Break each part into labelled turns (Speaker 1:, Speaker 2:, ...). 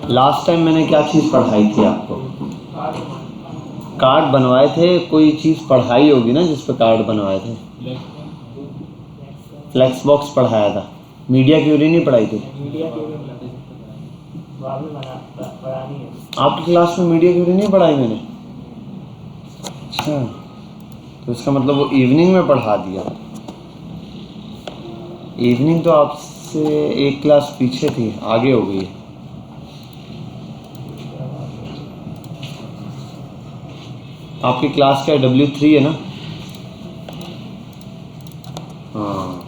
Speaker 1: Last time मैंने क्या चीज़ पढ़ाई थी आपको? कार्ड बनवाए थे, कोई चीज़ पढ़ाई होगी ना जिस पे कार्ड बनवाए थे। फ्लेक्स बॉक्स पढ़ाया था, मीडिया क्यूरी नहीं पढ़ाई थी। आपकी क्लास में मीडिया क्यूरी नहीं पढ़ाई मैंने? अच्छा, तो इसका मतलब वो इवनिंग में पढ़ा दिया। इवनिंग तो आपसे एक क्लास पीछे थी, आगे हो गई है। आपकी क्लास क्या W3 है ना? हाँ,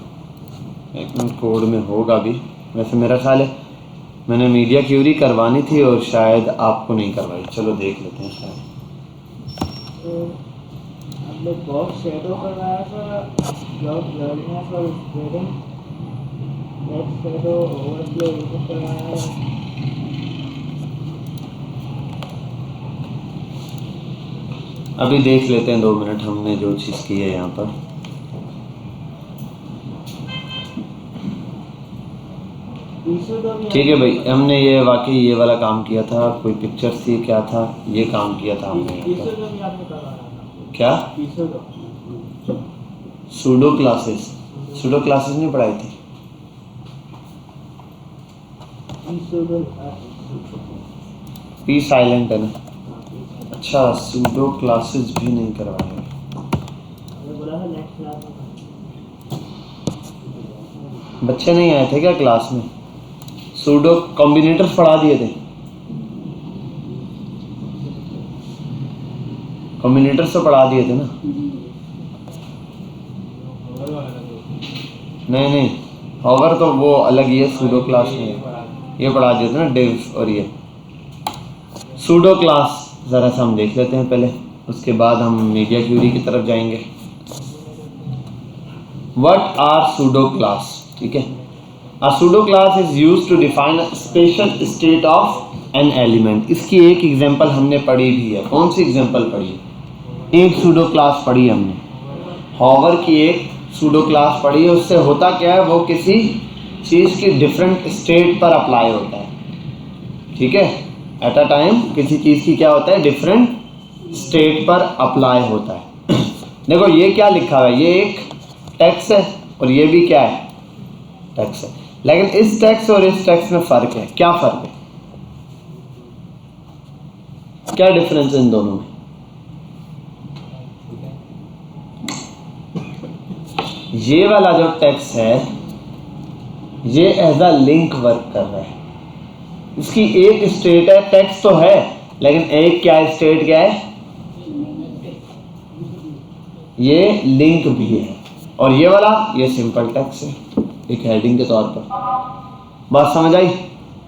Speaker 1: एक मिनट, कोड में होगा भी। वैसे मेरा ख्याल है मैंने मीडिया क्यूरी करवानी थी और शायद आपको नहीं करवाई। चलो देख लेते हैं। शायद
Speaker 2: हमने बॉक्स शेडो करवाया था, ब्लॉक ब्लरिंग और स्प्रेडिंग, नेक्स्ट शेडो ओवरफ्लो ये करवाया है।
Speaker 1: अभी देख लेते हैं 2 मिनट हमने जो चीज़ की है यहाँ पर। ठीक है भाई, हमने ये वाकई ये वाला काम किया था। कोई पिक्चर्स थी, क्या था, ये काम किया था हमने यहाँ पर। क्या? सूडो क्लासेस नहीं पढ़ाई थी। पी साइलेंट है ना? अच्छा, सूडो क्लासेस भी नहीं करवाए। बच्चे नहीं आए थे क्या क्लास में? सूडो कॉम्बिनेटर्स पढ़ा दिए थे? कॉम्बिनेटर्स तो पढ़ा दिए थे ना? नहीं, हॉवर तो वो अलग ही है, सूडो क्लास में ये पढ़ा दिए थे ना, डिव। और ये सूडो क्लास ज़रा सा हम देख लेते हैं पहले, उसके बाद हम मीडिया क्यूरी की तरफ जाएंगे। What are pseudo class? ठीक है, a pseudo class is used to define a special state of an element. इसकी एक एग्जांपल हमने पढ़ी भी है। कौन सी एग्जांपल पढ़ी है? एक सूडो क्लास पढ़ी हमने, हॉवर की एक सूडो क्लास पढ़ी है। उससे होता क्या है, वो किसी चीज़ की डिफरेंट स्टेट पर अप्लाई होता है। ठीक है, एट अ टाइम किसी चीज़ की क्या होता है, डिफरेंट स्टेट पर अप्लाई होता है। देखो ये क्या लिखा हुआ है, ये एक टेक्स्ट है और ये भी क्या है, टेक्स्ट है। लेकिन इस टेक्स्ट और इस टेक्स्ट में फ़र्क है। क्या फ़र्क है, क्या डिफरेंस है इन दोनों में? ये वाला जो टेक्स्ट है ये एज अ लिंक वर्क कर रहा है। इसकी एक स्टेट है, टेक्स्ट तो है, लेकिन एक क्या है, स्टेट क्या है, ये लिंक भी है। और ये वाला, ये सिंपल टेक्स्ट है, एक हेडिंग के तौर पर। बात समझ आई?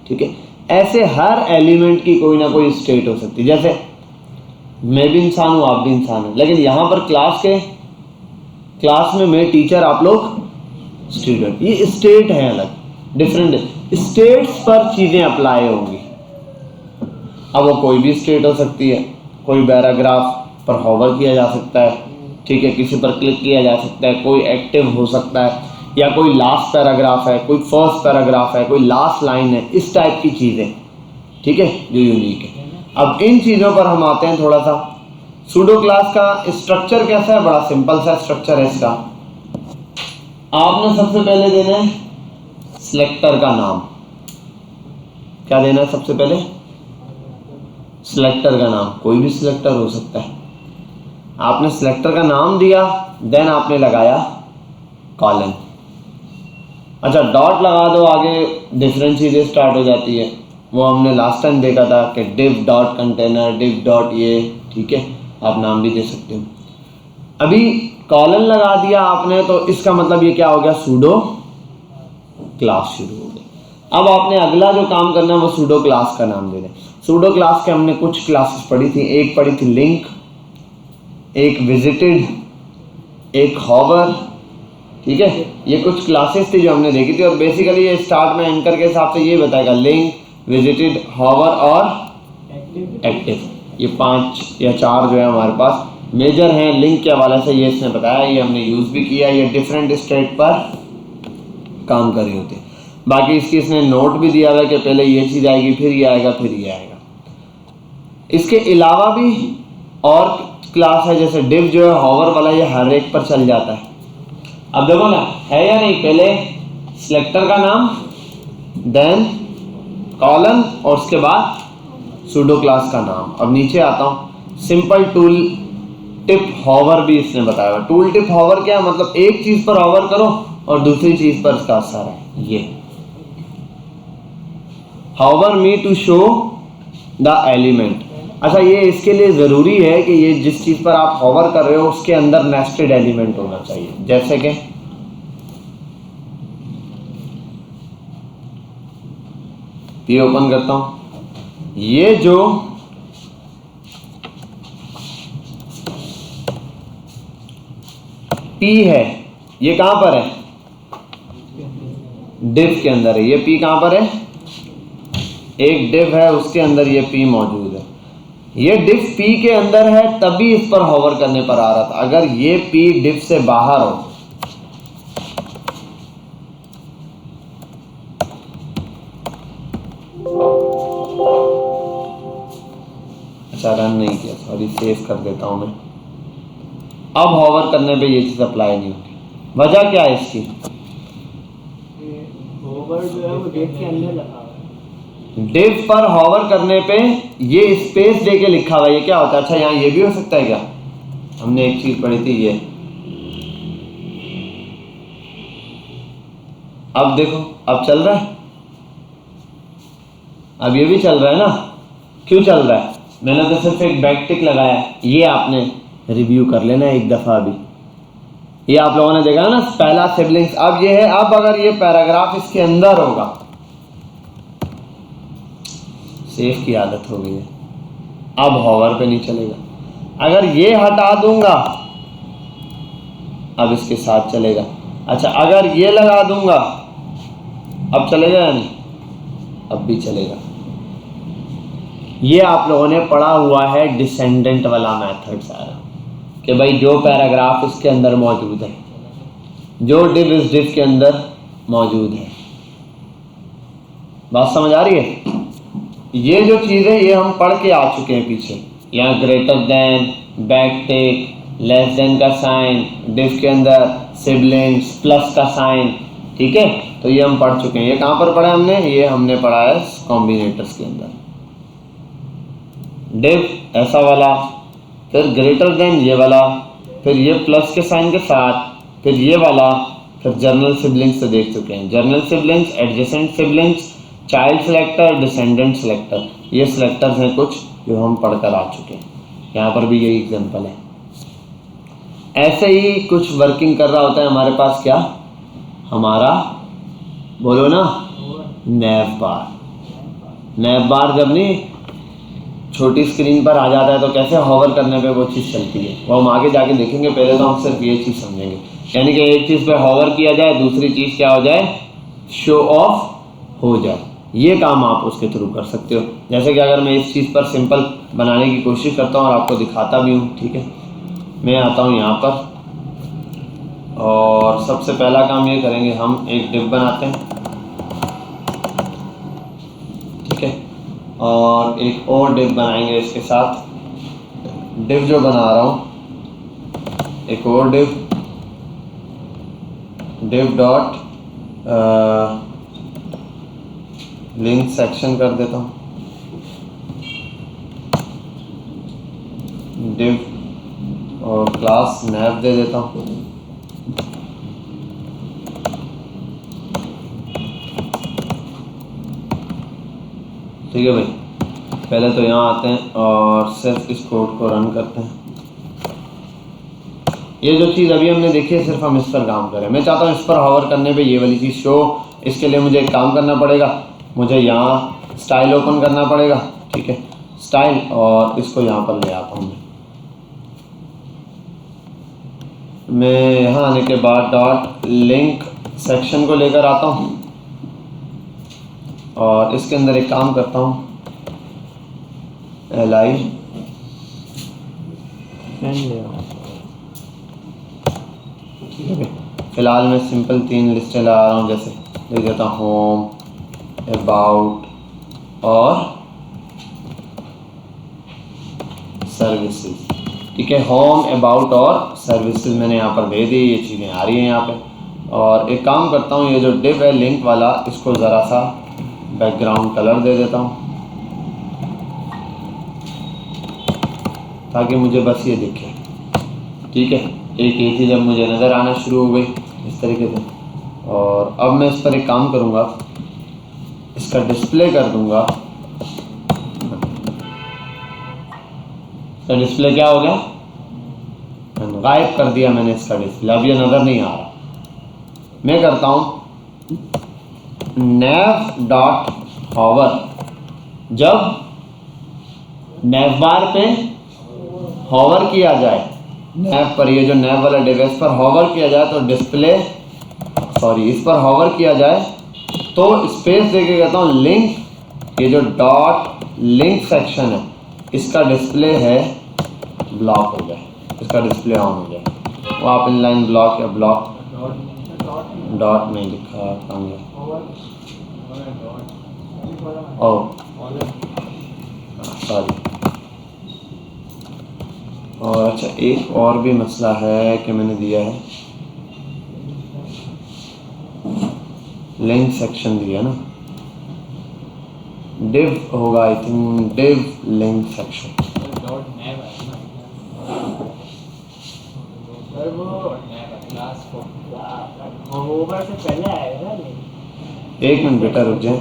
Speaker 1: ठीक है, ऐसे हर एलिमेंट की कोई ना कोई स्टेट हो सकती है। जैसे मैं भी इंसान हूँ, आप भी इंसान हैं, लेकिन यहाँ पर क्लास में मैं टीचर, आप लोग स्टूडेंट। ये स्टेट है अलग, डिफरेंट स्टेट्स पर चीज़ें अप्लाई होंगी। अब वो कोई भी स्टेट हो सकती है। कोई पैराग्राफ पर हॉवर किया जा सकता है, ठीक है, किसी पर क्लिक किया जा सकता है, कोई एक्टिव हो सकता है, या कोई लास्ट पैराग्राफ है, कोई फर्स्ट पैराग्राफ है, कोई लास्ट लाइन है, इस टाइप की चीज़ें, ठीक है, जो यूनिक है। अब इन चीज़ों पर हम आते हैं थोड़ा सा। सूडो क्लास का स्ट्रक्चर कैसा है? बड़ा सिंपल सा स्ट्रक्चर है इसका। आपने सबसे पहले देना है सिलेक्टर का नाम। क्या देना है सबसे पहले? सिलेक्टर का नाम। कोई भी सिलेक्टर हो सकता है। आपने सिलेक्टर का नाम दिया, देन आपने लगाया कॉलन। अच्छा, डॉट लगा दो, आगे डिफरेंट चीज़ें स्टार्ट हो जाती है। वो हमने लास्ट टाइम देखा था कि div dot container, div dot ये, ठीक है, आप नाम भी दे सकते हो। अभी कॉलन लगा दिया आपने, तो इसका मतलब ये क्या हो गया, सूडो क्लास शुरू हो गई। अब आपने अगला जो काम करना है वो सूडो क्लास का नाम देना है। सूडो क्लास के हमने कुछ क्लासेस पढ़ी थी। एक पढ़ी थी लिंक, एक विजिटेड, एक हॉवर, ठीक है। ये कुछ क्लासेस थी जो हमने देखी थी। और बेसिकली ये स्टार्ट में एंकर के हिसाब से ये बताएगा लिंक, विजिटेड, हॉवर और एक्टिव। ये 5 या 4 जो है हमारे पास मेजर हैं। लिंक के हवाले से ये इसने बताया, ये हमने यूज़ भी किया। ये डिफरेंट स्टेट पर काम कर रहे होते हैं। बाकी इसकी इसने नोट भी दिया हुआ है कि पहले ये चीज़ आएगी, फिर ये आएगा, फिर ये आएगा। इसके अलावा भी और क्लास है, जैसे div जो है हॉवर वाला, ये हर एक पर चल जाता है। अब देखो ना, है या नहीं, पहले सिलेक्टर का नाम, देन कॉलन और उसके बाद सूडो क्लास का नाम। अब नीचे आता हूँ, सिंपल टूल टिप हॉवर भी इसने बताया हुआ। टूल टिप हॉवर क्या है, मतलब एक चीज पर हॉवर करो और दूसरी चीज पर इसका असर है। ये hover me to show the element. अच्छा, ये इसके लिए ज़रूरी है कि ये जिस चीज़ पर आप हॉवर कर रहे हो उसके अंदर नेस्टेड एलिमेंट होना चाहिए। जैसे कि ये ओपन करता हूं, ये जो P है ये कहां पर है, div के अंदर है। ये P कहां पर है, एक div है उसके अंदर ये P मौजूद है। ये div P के अंदर है तभी इस पर हॉवर करने पर आ रहा था। अगर ये P div से बाहर हो, अच्छा रन नहीं किया, सॉरी, सेव कर देता हूं मैं। अब हॉवर करने पे ये चीज अप्लाई नहीं होगी। वजह क्या है इसकी,
Speaker 2: होवर जो है वो div के अंदर लगा हुआ है।
Speaker 1: div पर हॉवर करने पे ये स्पेस दे के लिखा हुआ है, ये क्या होता है। अच्छा, यहाँ ये भी हो सकता है क्या, हमने एक चीज पढ़ी थी ये। अब देखो, अब चल रहा है, अब ये भी चल रहा है ना। क्यों चल रहा है, मैंने तो सिर्फ एक बैक टिक लगाया। ये आपने रिव्यू कर लेना एक दफा भी। ये आप लोगों ने देखा ना, पहला सिबलिंग्स। अब ये है, अब अगर ये पैराग्राफ इसके अंदर होगा, सेव की आदत हो गई है, अब हॉवर पे नहीं चलेगा। अगर ये हटा दूंगा अब इसके साथ चलेगा। अच्छा, अगर ये लगा दूंगा अब चलेगा या नहीं, अब भी चलेगा। ये आप लोगों ने पढ़ा हुआ है डिसेंडेंट वाला मेथड सारा, कि भाई जो पैराग्राफ इसके अंदर मौजूद है, जो div इस div के अंदर मौजूद है। बात समझ आ रही है। ये जो चीज़ है ये हम पढ़ के आ चुके हैं पीछे। यहाँ ग्रेटर देन, बैक टिक, लेस देन का साइन, div के अंदर सिबलिंग्स, प्लस का साइन, ठीक है। तो ये हम पढ़ चुके हैं। ये कहाँ पर पढ़ा है हमने, ये हमने पढ़ा है कॉम्बिनेटर्स के अंदर। div ऐसा वाला, फिर ग्रेटर देन ये वाला, फिर ये प्लस के साइन के साथ, फिर ये वाला, फिर जर्नल सिबलिंग्स से देख चुके हैं। Journal siblings, adjacent siblings, child selector, descendant selector, ये सेलेक्टर्स हैं कुछ जो हम पढ़कर आ चुके हैं। यहाँ पर भी यही एग्जांपल है। ऐसे ही कुछ वर्किंग कर रहा होता है हमारे पास, क्या हमारा, बोलो ना, नैव बार। नैव बार जब नहीं छोटी स्क्रीन पर आ जाता है तो कैसे हॉवर करने पे वो चीज़ चलती है, वो हम आगे जाके देखेंगे। पहले तो हम सिर्फ ये चीज़ समझेंगे, यानी कि एक चीज़ पे हॉवर किया जाए, दूसरी चीज़ क्या हो जाए, शो ऑफ हो जाए। ये काम आप उसके थ्रू कर सकते हो। जैसे कि अगर मैं इस चीज़ पर सिंपल बनाने की कोशिश करता हूँ और आपको दिखाता भी हूँ, ठीक है। मैं आता हूँ यहाँ पर और सबसे पहला काम ये करेंगे, हम एक div बनाते हैं, ठीक है, और एक और div बनाएंगे इसके साथ। div जो बना रहा हूँ, एक और div डॉट लिंक सेक्शन कर देता हूँ, div और क्लास नैव दे देता हूँ। ठीक है भाई, पहले तो यहाँ आते हैं और सिर्फ इस कोड को रन करते हैं। ये जो चीज़ अभी हमने देखी है सिर्फ हम इस पर काम करें। मैं चाहता हूँ इस पर हॉवर करने पे ये वाली चीज़ शो। इसके लिए मुझे एक काम करना पड़ेगा, मुझे यहाँ स्टाइल ओपन करना पड़ेगा, ठीक है, स्टाइल, और इसको यहाँ पर ले आता हूँ मैं यहाँ आने के बाद डॉट लिंक सेक्शन को लेकर आता हूँ और इसके अंदर एक काम करता हूँ, li फिलहाल मैं सिंपल 3 लिस्टें लगा रहा हूँ, जैसे लिख देता हूँ होम, अबाउट और सर्विसेज। ठीक है, होम, अबाउट और सर्विसेज मैंने यहाँ पर दे दी, ये चीज़ें आ रही हैं यहाँ पे। और एक काम करता हूँ, ये जो डिव है लिंक वाला, इसको ज़रा सा बैकग्राउंड कलर दे देता हूँ ताकि मुझे बस ये दिखे। ठीक है, एक ये चीज़ अब मुझे नज़र आना शुरू हो गई इस तरीके से। और अब मैं इस पर एक काम करूँगा, इसका डिस्प्ले कर दूँगा। इसका डिस्प्ले क्या हो गया, गायब कर दिया मैंने इसका डिस्प्ले, अब ये नज़र नहीं आ रहा। मैं करता हूँ nav डॉट हॉवर, जब नैव बार पे हॉवर किया जाए, नैव पर, ये जो नैव वाला डिवाइस पर हॉवर किया जाए तो डिस्प्ले, सॉरी इस पर हॉवर किया जाए तो स्पेस देके कहता हूँ लिंक, ये जो डॉट लिंक सेक्शन है इसका डिस्प्ले है ब्लॉक हो जाए, इसका डिस्प्ले ऑन हो जाए। वो आप इनलाइन ब्लॉक या ब्लॉक डॉट नहीं लिखा कहाँ गया, ओ सॉरी। और अच्छा, एक और भी मसला है कि मैंने दिया है लिंक सेक्शन दिया ना, डिव होगा I think, div link section.
Speaker 2: से पहले आएगा ना,
Speaker 1: एक मिनट बेटा रुक जाए,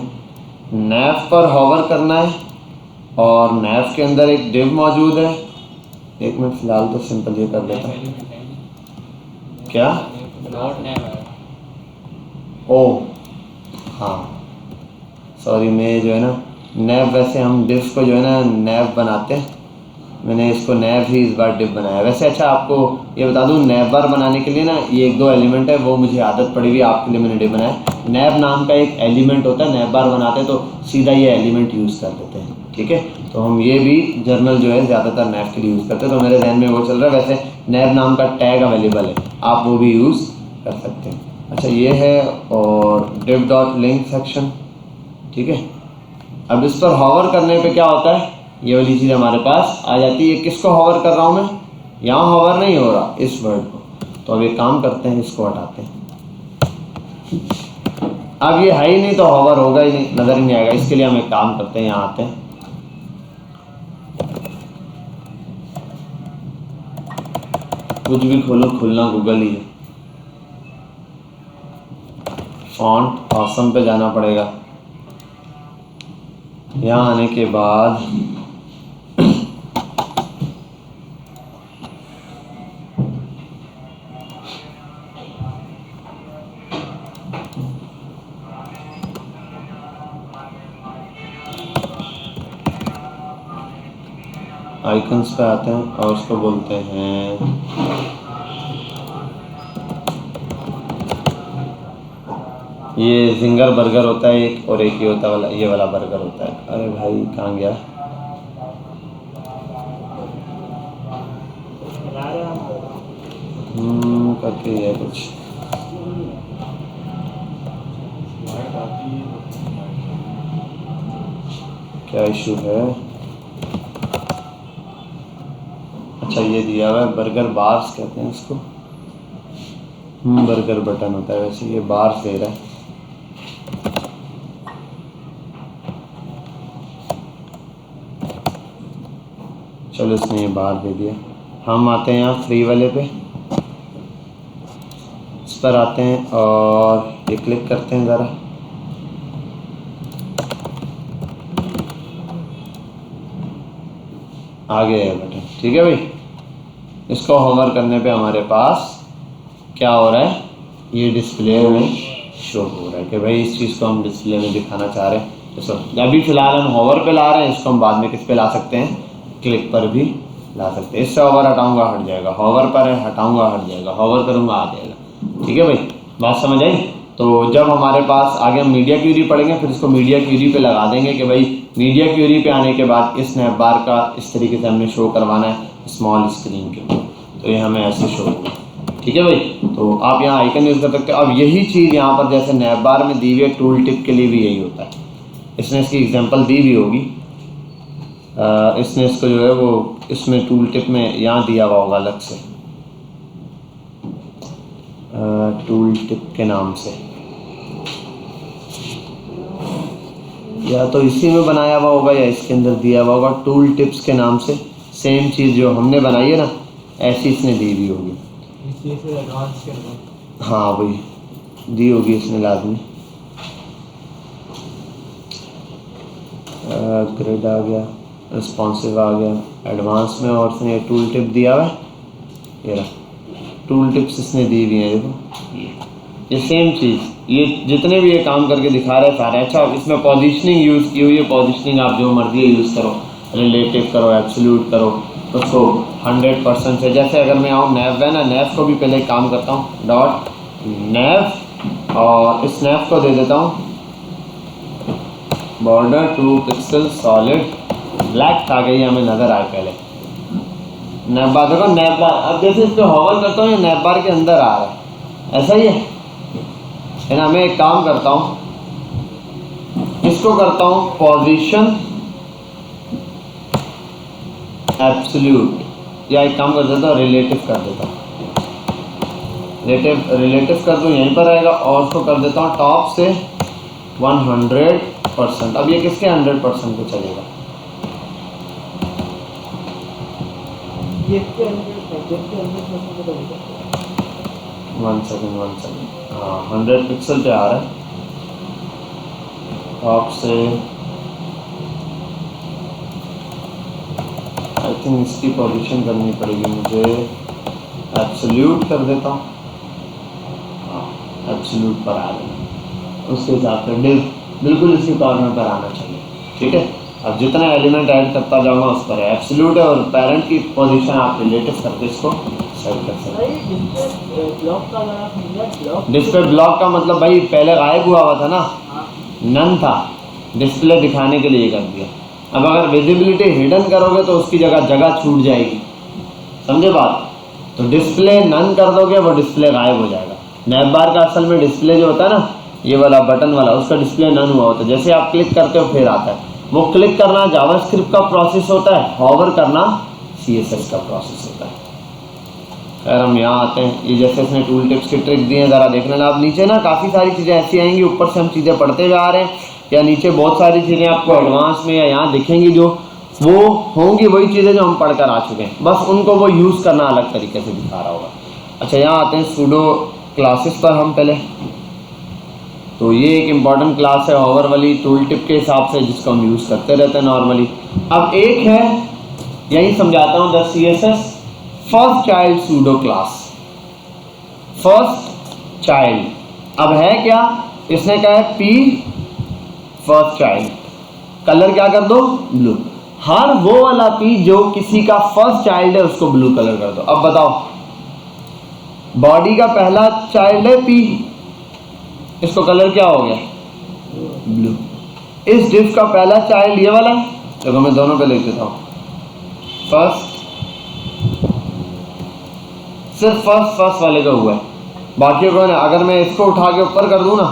Speaker 1: नैव पर हॉवर करना है और नैव के अंदर एक डिव मौजूद है। एक मिनट फिलहाल तो सिंपल ये कर लेता हूँ। क्या, ओ हाँ सॉरी, मैं जो है ना नैव, वैसे हम डिव को जो है ना नैव बनाते हैं, मैंने इसको नैव ही इस बार डिव बनाया। वैसे अच्छा आपको ये बता दूं, नैव बार बनाने के लिए ना ये एक दो एलिमेंट है, वो मुझे आदत पड़ी हुई, आपके लिए मैंने डिव बनाया। नैव नाम का एक एलिमेंट होता है, नैव बार बनाते हैं तो सीधा ये एलिमेंट यूज़ कर लेते हैं। ठीक है, तो हम ये भी जर्नल जो है ज़्यादातर नैव के लिए यूज़ करते हैं, तो मेरे जहन में वो चल रहा है। वैसे नैव नाम का टैग अवेलेबल है, आप वो भी यूज़ कर सकते हैं। अच्छा ये है, और डिव डॉट लिंक सेक्शन। ठीक है, अब इस पर हॉवर करने पे क्या होता है, ये वाली चीज़ हमारे पास आ जाती है। किसको हॉवर कर रहा हूँ मैं, यहाँ हॉवर नहीं हो रहा, इस वर्ड को। तो अब एक काम करते हैं, इसको हटाते हैं। अब ये है ही नहीं तो हॉवर होगा ही नहीं, नज़र ही नहीं आएगा। इसके लिए हम एक काम करते हैं, यहाँ आते हैं, कुछ भी खोलो, खुलना गूगल ही है। फॉन्ट ऑसम पे जाना पड़ेगा। यहाँ आने के बाद आइकन्स पे आते हैं और उसको बोलते हैं ये जिंगर बर्गर होता है एक, और एक ये होता वाला, ये वाला बर्गर होता है। अरे भाई कहाँ गया, करके ये कुछ क्या इशू है। अच्छा ये दिया हुआ है बर्गर बार्स कहते हैं इसको, बर्गर बटन होता है, वैसे ये बार्स दे रहा है। चलो इसने ये बार दे दिया। हम आते हैं यहाँ फ्री वाले पे, इस पर आते हैं और ये क्लिक करते हैं ज़रा। आ गया है बटन। ठीक है भाई, इसको होवर करने पे हमारे पास क्या हो रहा है, ये डिस्प्ले में शो हो रहा है कि भाई इस चीज़ को हम डिस्प्ले में दिखाना चाह रहे हैं। तो अभी फ़िलहाल हम होवर पे ला रहे हैं, इसको हम बाद में किस पे ला सकते हैं, क्लिक पर भी ला सकते हैं। इससे होवर हटाऊंगा हट जाएगा, होवर पर है हटाऊंगा हट जाएगा, होवर करूंगा आ जाएगा। ठीक है भाई, बात समझ आई। तो जब हमारे पास आगे हम मीडिया क्यूरी पढ़ेंगे, फिर इसको मीडिया क्यूरी पे लगा देंगे कि भाई मीडिया क्यूरी पे आने के बाद इस स्नैप बार का इस तरीके से हमने शो करवाना है स्मॉल स्क्रीन के, तो ये हमें ऐसे शो होगा। ठीक है भाई। तो आप यहाँ आइकन यूज़ कर सकते हो। अब यही चीज़ यहाँ पर जैसे नैप बार में दी हुई है, टूल टिप के लिए भी यही होता है। इसने इसकी एग्जांपल दी भी होगी, इसने इसको जो है वो इसमें टूल टिप में यहाँ दिया हुआ होगा अलग से, टूल टिप के नाम से, या तो इसी में बनाया हुआ होगा या इसके अंदर दिया हुआ होगा टूल टिप्स के नाम से। सेम चीज़ जो हमने बनाई है ना, ऐसी इसने दी हुई होगी। हाँ भाई, दी होगी इसने लाजमी। ग्रिड आ गया, रिस्पॉन्सिव आ गया, एडवांस में, और इसने टूल टिप दिया हुआ है। ये रहा टूल टिप्स इसने दी हुई हैं, देखो ये सेम चीज़, ये जितने भी ये काम करके दिखा रहे हैं सारे। अच्छा, इसमें पोजीशनिंग यूज़ की हुई है। पोजीशनिंग आप जो मर्जी यूज़ करो, रिलेटिव करो, एब्सोल्यूट करो, उसको 100% से। जैसे अगर मैं आऊँ नैव है ना, नैव को भी पहले काम करता हूँ, डॉट नैव, और इस नैव को दे देता हूँ बॉर्डर 2 पिक्सल सॉलिड ब्लैक, ताकि हमें नज़र आए पहले। नैव बार देखो, नैव बार अब जैसे इस पर हॉवर करता हूँ, ये नैव बार के अंदर आ रहा है, ऐसा ही है ना। मैं एक काम करता हूँ, इसको करता हूँ पोजीशन एब्सोल्यूट, या एक काम कर देता हूँ रिलेटिव कर देता हूँ, रिलेटिव कर दूँ, यहीं पर आएगा, और उसको कर देता हूँ टॉप से 100%। अब ये किसके 100% पे चलेगा? वन सेकेंड, हाँ 100 पिक्सल पे आ रहा है। टॉप से आई थिंक इसकी पोजीशन करनी पड़ेगी मुझे, एब्सोल्यूट कर देता हूँ, हाँ एब्सोल्यूट पर आ गया। उसके हिसाब से डिव बिल्कुल इसके कॉर्नर पर आना चाहिए, ठीक है। अब जितना एलिमेंट ऐड करता जाऊँगा उस पर एब्सोल्यूट है, और पेरेंट की पोजीशन आप रिलेटिव करके इसको सेट कर सकते हैं। डिस्प्ले ब्लॉक का मतलब भाई पहले गायब हुआ था ना, नन था, डिस्प्ले दिखाने के लिए कर दिया। अब अगर विजिबिलिटी हिडन करोगे तो उसकी जगह छूट जाएगी, समझे बात। तो डिस्प्ले नन कर दोगे, वो डिस्प्ले गायब हो जाएगा। नैप बार का असल में डिस्प्ले जो होता है ना, ये वाला बटन वाला, उसका डिस्प्ले नन हुआ होता है। जैसे आप क्लिक करते हो फिर आता है। वो क्लिक करना जावास्क्रिप्ट का प्रोसेस होता है, हॉवर करना CSS का प्रोसेस होता है। खैर हम यहाँ आते हैं, ये जैसे इसने टूल टिप्स की ट्रिक दी है, ज़रा देख लेना आप। नीचे ना काफ़ी सारी चीज़ें ऐसी आएंगी, ऊपर से हम चीज़ें पढ़ते हुए आ रहे हैं, या नीचे बहुत सारी चीज़ें आपको एडवांस में या यहाँ दिखेंगी, जो वो होंगी वही चीज़ें जो हम पढ़कर आ चुके हैं, बस उनको वो यूज़ करना अलग तरीके से दिखा रहा होगा। अच्छा, यहाँ आते हैं सूडो क्लासेस पर हम पहले। तो ये एक इम्पॉर्टेंट क्लास है हॉवर वाली, टूल टिप के हिसाब से, जिसको हम यूज़ करते रहते हैं नॉर्मली। अब एक है, यही समझाता हूँ, the CSS first child pseudo class, first child. अब है क्या, इसने कहा है P फर्स्ट चाइल्ड, कलर क्या कर दो, ब्लू। हर वो वाला P जो किसी का फर्स्ट चाइल्ड है उसको ब्लू कलर कर दो। अब बताओ, बॉडी का पहला चाइल्ड है P, इसको कलर क्या हो गया, ब्लू। इस डिव का पहला चाइल्ड ये वाला है, देखो मैं दोनों पे लिख देता हूँ, फर्स्ट, सिर्फ फर्स्ट वाले का हुआ है, बाकी को ना। अगर मैं इसको उठा के ऊपर कर दूं ना,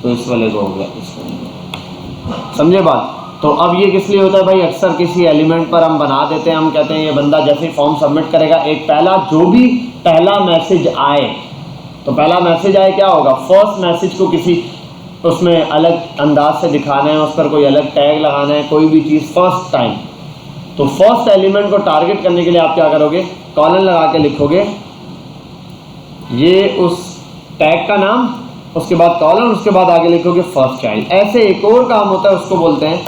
Speaker 1: तो इस वाले को हो गया, इसको, समझे बात। तो अब ये किस लिए होता है भाई, अक्सर किसी एलिमेंट पर हम बना देते हैं, हम कहते हैं ये बंदा जैसे ही फॉर्म सबमिट करेगा, एक पहला जो भी पहला मैसेज आए, तो पहला मैसेज आए क्या होगा, फर्स्ट मैसेज को किसी उसमें अलग अंदाज से दिखाना है, उस पर कोई अलग टैग लगाना है, कोई भी चीज़ फर्स्ट टाइम। तो फर्स्ट एलिमेंट को टारगेट करने के लिए आप क्या करोगे, कॉलन लगा के लिखोगे ये उस टैग का नाम, उसके बाद कॉलन, उसके बाद आगे लिखोगे फर्स्ट चाइल्ड। ऐसे एक और काम होता है, उसको बोलते हैं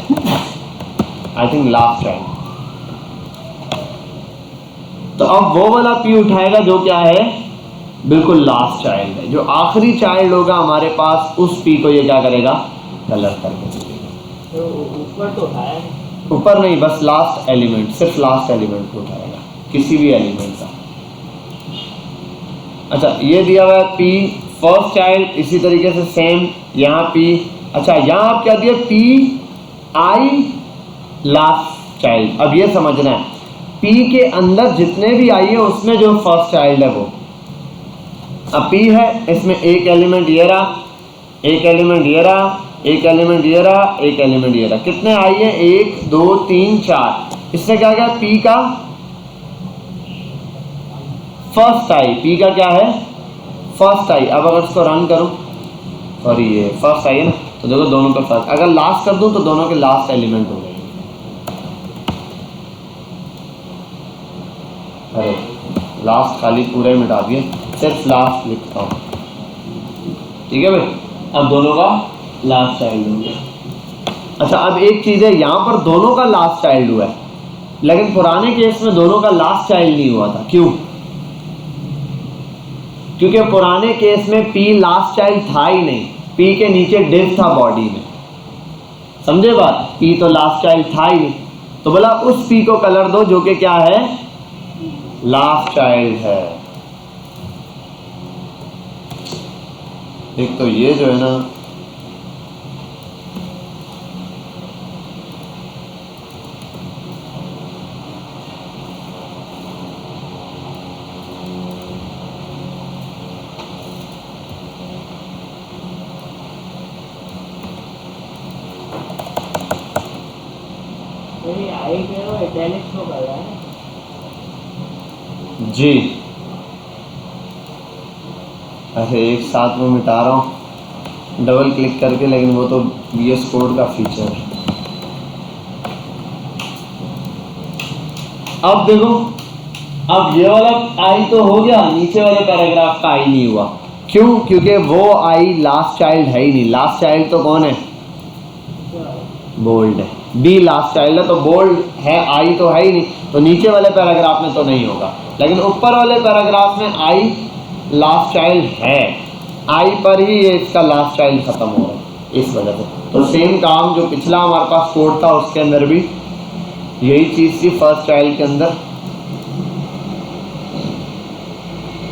Speaker 1: आई थिंक लास्ट चाइल्ड। तो अब वो वाला P उठाएगा जो क्या है, बिल्कुल लास्ट चाइल्ड है, जो आखिरी चाइल्ड होगा हमारे पास, उस P को ये क्या करेगा, कलर करके देगा।
Speaker 2: तो ऊपर तो है,
Speaker 1: ऊपर नहीं, बस लास्ट एलिमेंट, सिर्फ लास्ट एलिमेंट को उठाएगा, किसी भी एलिमेंट का। अच्छा, ये दिया हुआ है P फर्स्ट चाइल्ड, इसी तरीके से सेम यहाँ P। अच्छा, यहाँ आप क्या दिया, P I लास्ट चाइल्ड। अब ये समझना है, P के अंदर जितने भी आई है उसमें जो फर्स्ट चाइल्ड है वो, अब P है, इसमें एक एलिमेंट ये रहा, एक एलिमेंट ये रहा, एक एलिमेंट ये रहा, एक एलिमेंट ये रहा, कितने आई है 1 2 3 4, इससे क्या क्या P का फर्स्ट आई, P का क्या है फर्स्ट आई। अब अगर इसको रन करूं, सॉरी ये फर्स्ट आई है ना, तो देखो दोनों का फर्स्ट, अगर लास्ट कर दूं तो दोनों के लास्ट एलिमेंट हो जाएंगे। अरे लास्ट खाली पूरे मिटा दिए, सिर्फ लास्ट लिखता हूँ, ठीक है भाई। अब दोनों का लास्ट चाइल्ड हो गया। अच्छा अब एक चीज़ है, यहाँ पर दोनों का लास्ट चाइल्ड हुआ है, लेकिन पुराने केस में दोनों का लास्ट चाइल्ड नहीं हुआ था। क्यों? क्योंकि पुराने केस में P लास्ट चाइल्ड था ही नहीं, P के नीचे div था बॉडी में, समझे बात, P तो लास्ट चाइल्ड था ही नहीं, तो बोला उस P को कलर दो जो कि क्या है लास्ट चाइल्ड है। एक तो ये जो है ना,
Speaker 2: मेरी आई के वो इटैलिक शो कर रहा है
Speaker 1: जी। अरे एक साथ में मिटा रहा हूँ डबल क्लिक करके, लेकिन वो तो VS कोड का फीचर है। अब देखो, अब ये वाला आई तो हो गया, नीचे वाले पैराग्राफ का आई नहीं हुआ। क्यों? क्योंकि वो आई लास्ट चाइल्ड है ही नहीं। लास्ट चाइल्ड तो कौन है? बोल्ड है। बी लास्ट चाइल्ड है तो बोल्ड है, आई तो है ही नहीं, तो नीचे वाले पैराग्राफ में तो नहीं होगा, लेकिन ऊपर वाले पैराग्राफ में आई लास्ट चाइल्ड है, आई पर ही ये इसका लास्ट चाइल्ड खत्म हो रहा है इस वजह से। तो सेम काम जो पिछला हमारे पास कोड था उसके अंदर भी यही चीज़ थी, फर्स्ट चाइल्ड के अंदर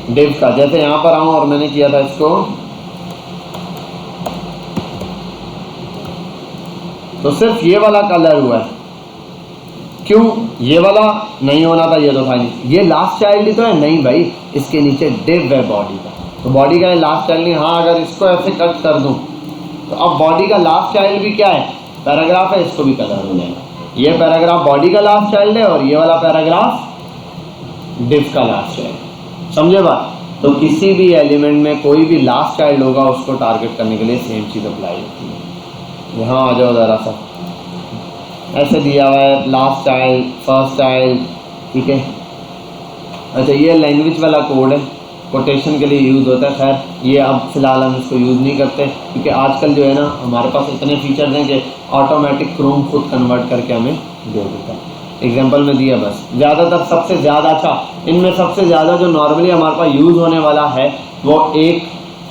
Speaker 1: डिव का। जैसे यहाँ पर आऊँ और मैंने किया था इसको, तो सिर्फ ये वाला कलर हुआ है। क्यों? ये वाला नहीं होना था, ये तो था नहीं, ये लास्ट चाइल्ड ही तो है नहीं भाई, इसके नीचे डिव है बॉडी का, तो बॉडी का लास्ट चाइल्ड नहीं। हाँ अगर इसको ऐसे कट कर दूं तो अब बॉडी का लास्ट चाइल्ड भी क्या है? पैराग्राफ है, इसको भी कलर हो जाएगा। ये पैराग्राफ बॉडी का लास्ट चाइल्ड है और ये वाला पैराग्राफ डिव का लास्ट चाइल्ड, समझे बात? तो किसी भी एलिमेंट में कोई भी लास्ट चाइल्ड होगा उसको टारगेट करने के लिए सेम चीज़ अप्लाई होती है। यहाँ आ जाओ ज़रा सा, ऐसे दिया हुआ है लास्ट चाइल्ड फर्स्ट चाइल्ड, ठीक है। अच्छा ये लैंग्वेज वाला कोड है, कोटेशन के लिए यूज़ होता है। खैर ये अब फ़िलहाल हम इसको यूज़ नहीं करते, क्योंकि आजकल जो है ना हमारे पास इतने फीचर्स हैं कि ऑटोमेटिक क्रोम खुद कन्वर्ट करके हमें दे देता है। एग्जांपल में दिया बस। ज़्यादातर सबसे ज़्यादा, अच्छा इनमें सबसे ज़्यादा जो नॉर्मली हमारे पास यूज़ होने वाला है वो एक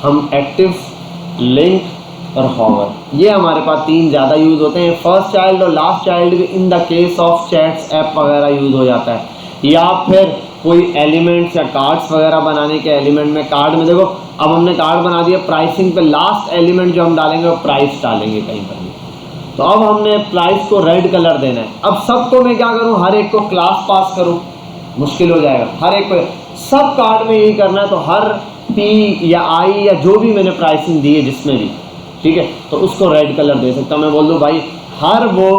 Speaker 1: हम एक्टिव, लिंक और हॉवर, ये हमारे पास तीन ज़्यादा यूज़ होते हैं। फर्स्ट चाइल्ड और लास्ट चाइल्ड भी in the case of chats app वगैरह यूज़ हो जाता है, या फिर कोई एलिमेंट्स या कार्ड्स वगैरह बनाने के एलिमेंट में, कार्ड में देखो अब हमने कार्ड बना दिया, प्राइसिंग पे लास्ट एलिमेंट जो हम डालेंगे वो प्राइस डालेंगे कहीं पर भी, तो अब हमने प्राइस को रेड कलर देना है। अब सबको मैं क्या करूँ, हर एक को क्लास पास करूँ, मुश्किल हो जाएगा। हर एक को सब कार्ड में यही करना है, तो हर पी या आई या जो भी मैंने प्राइसिंग दी है जिसमें भी, ठीक है, तो उसको रेड कलर दे सकता हूँ। मैं बोल दूँ भाई हर वो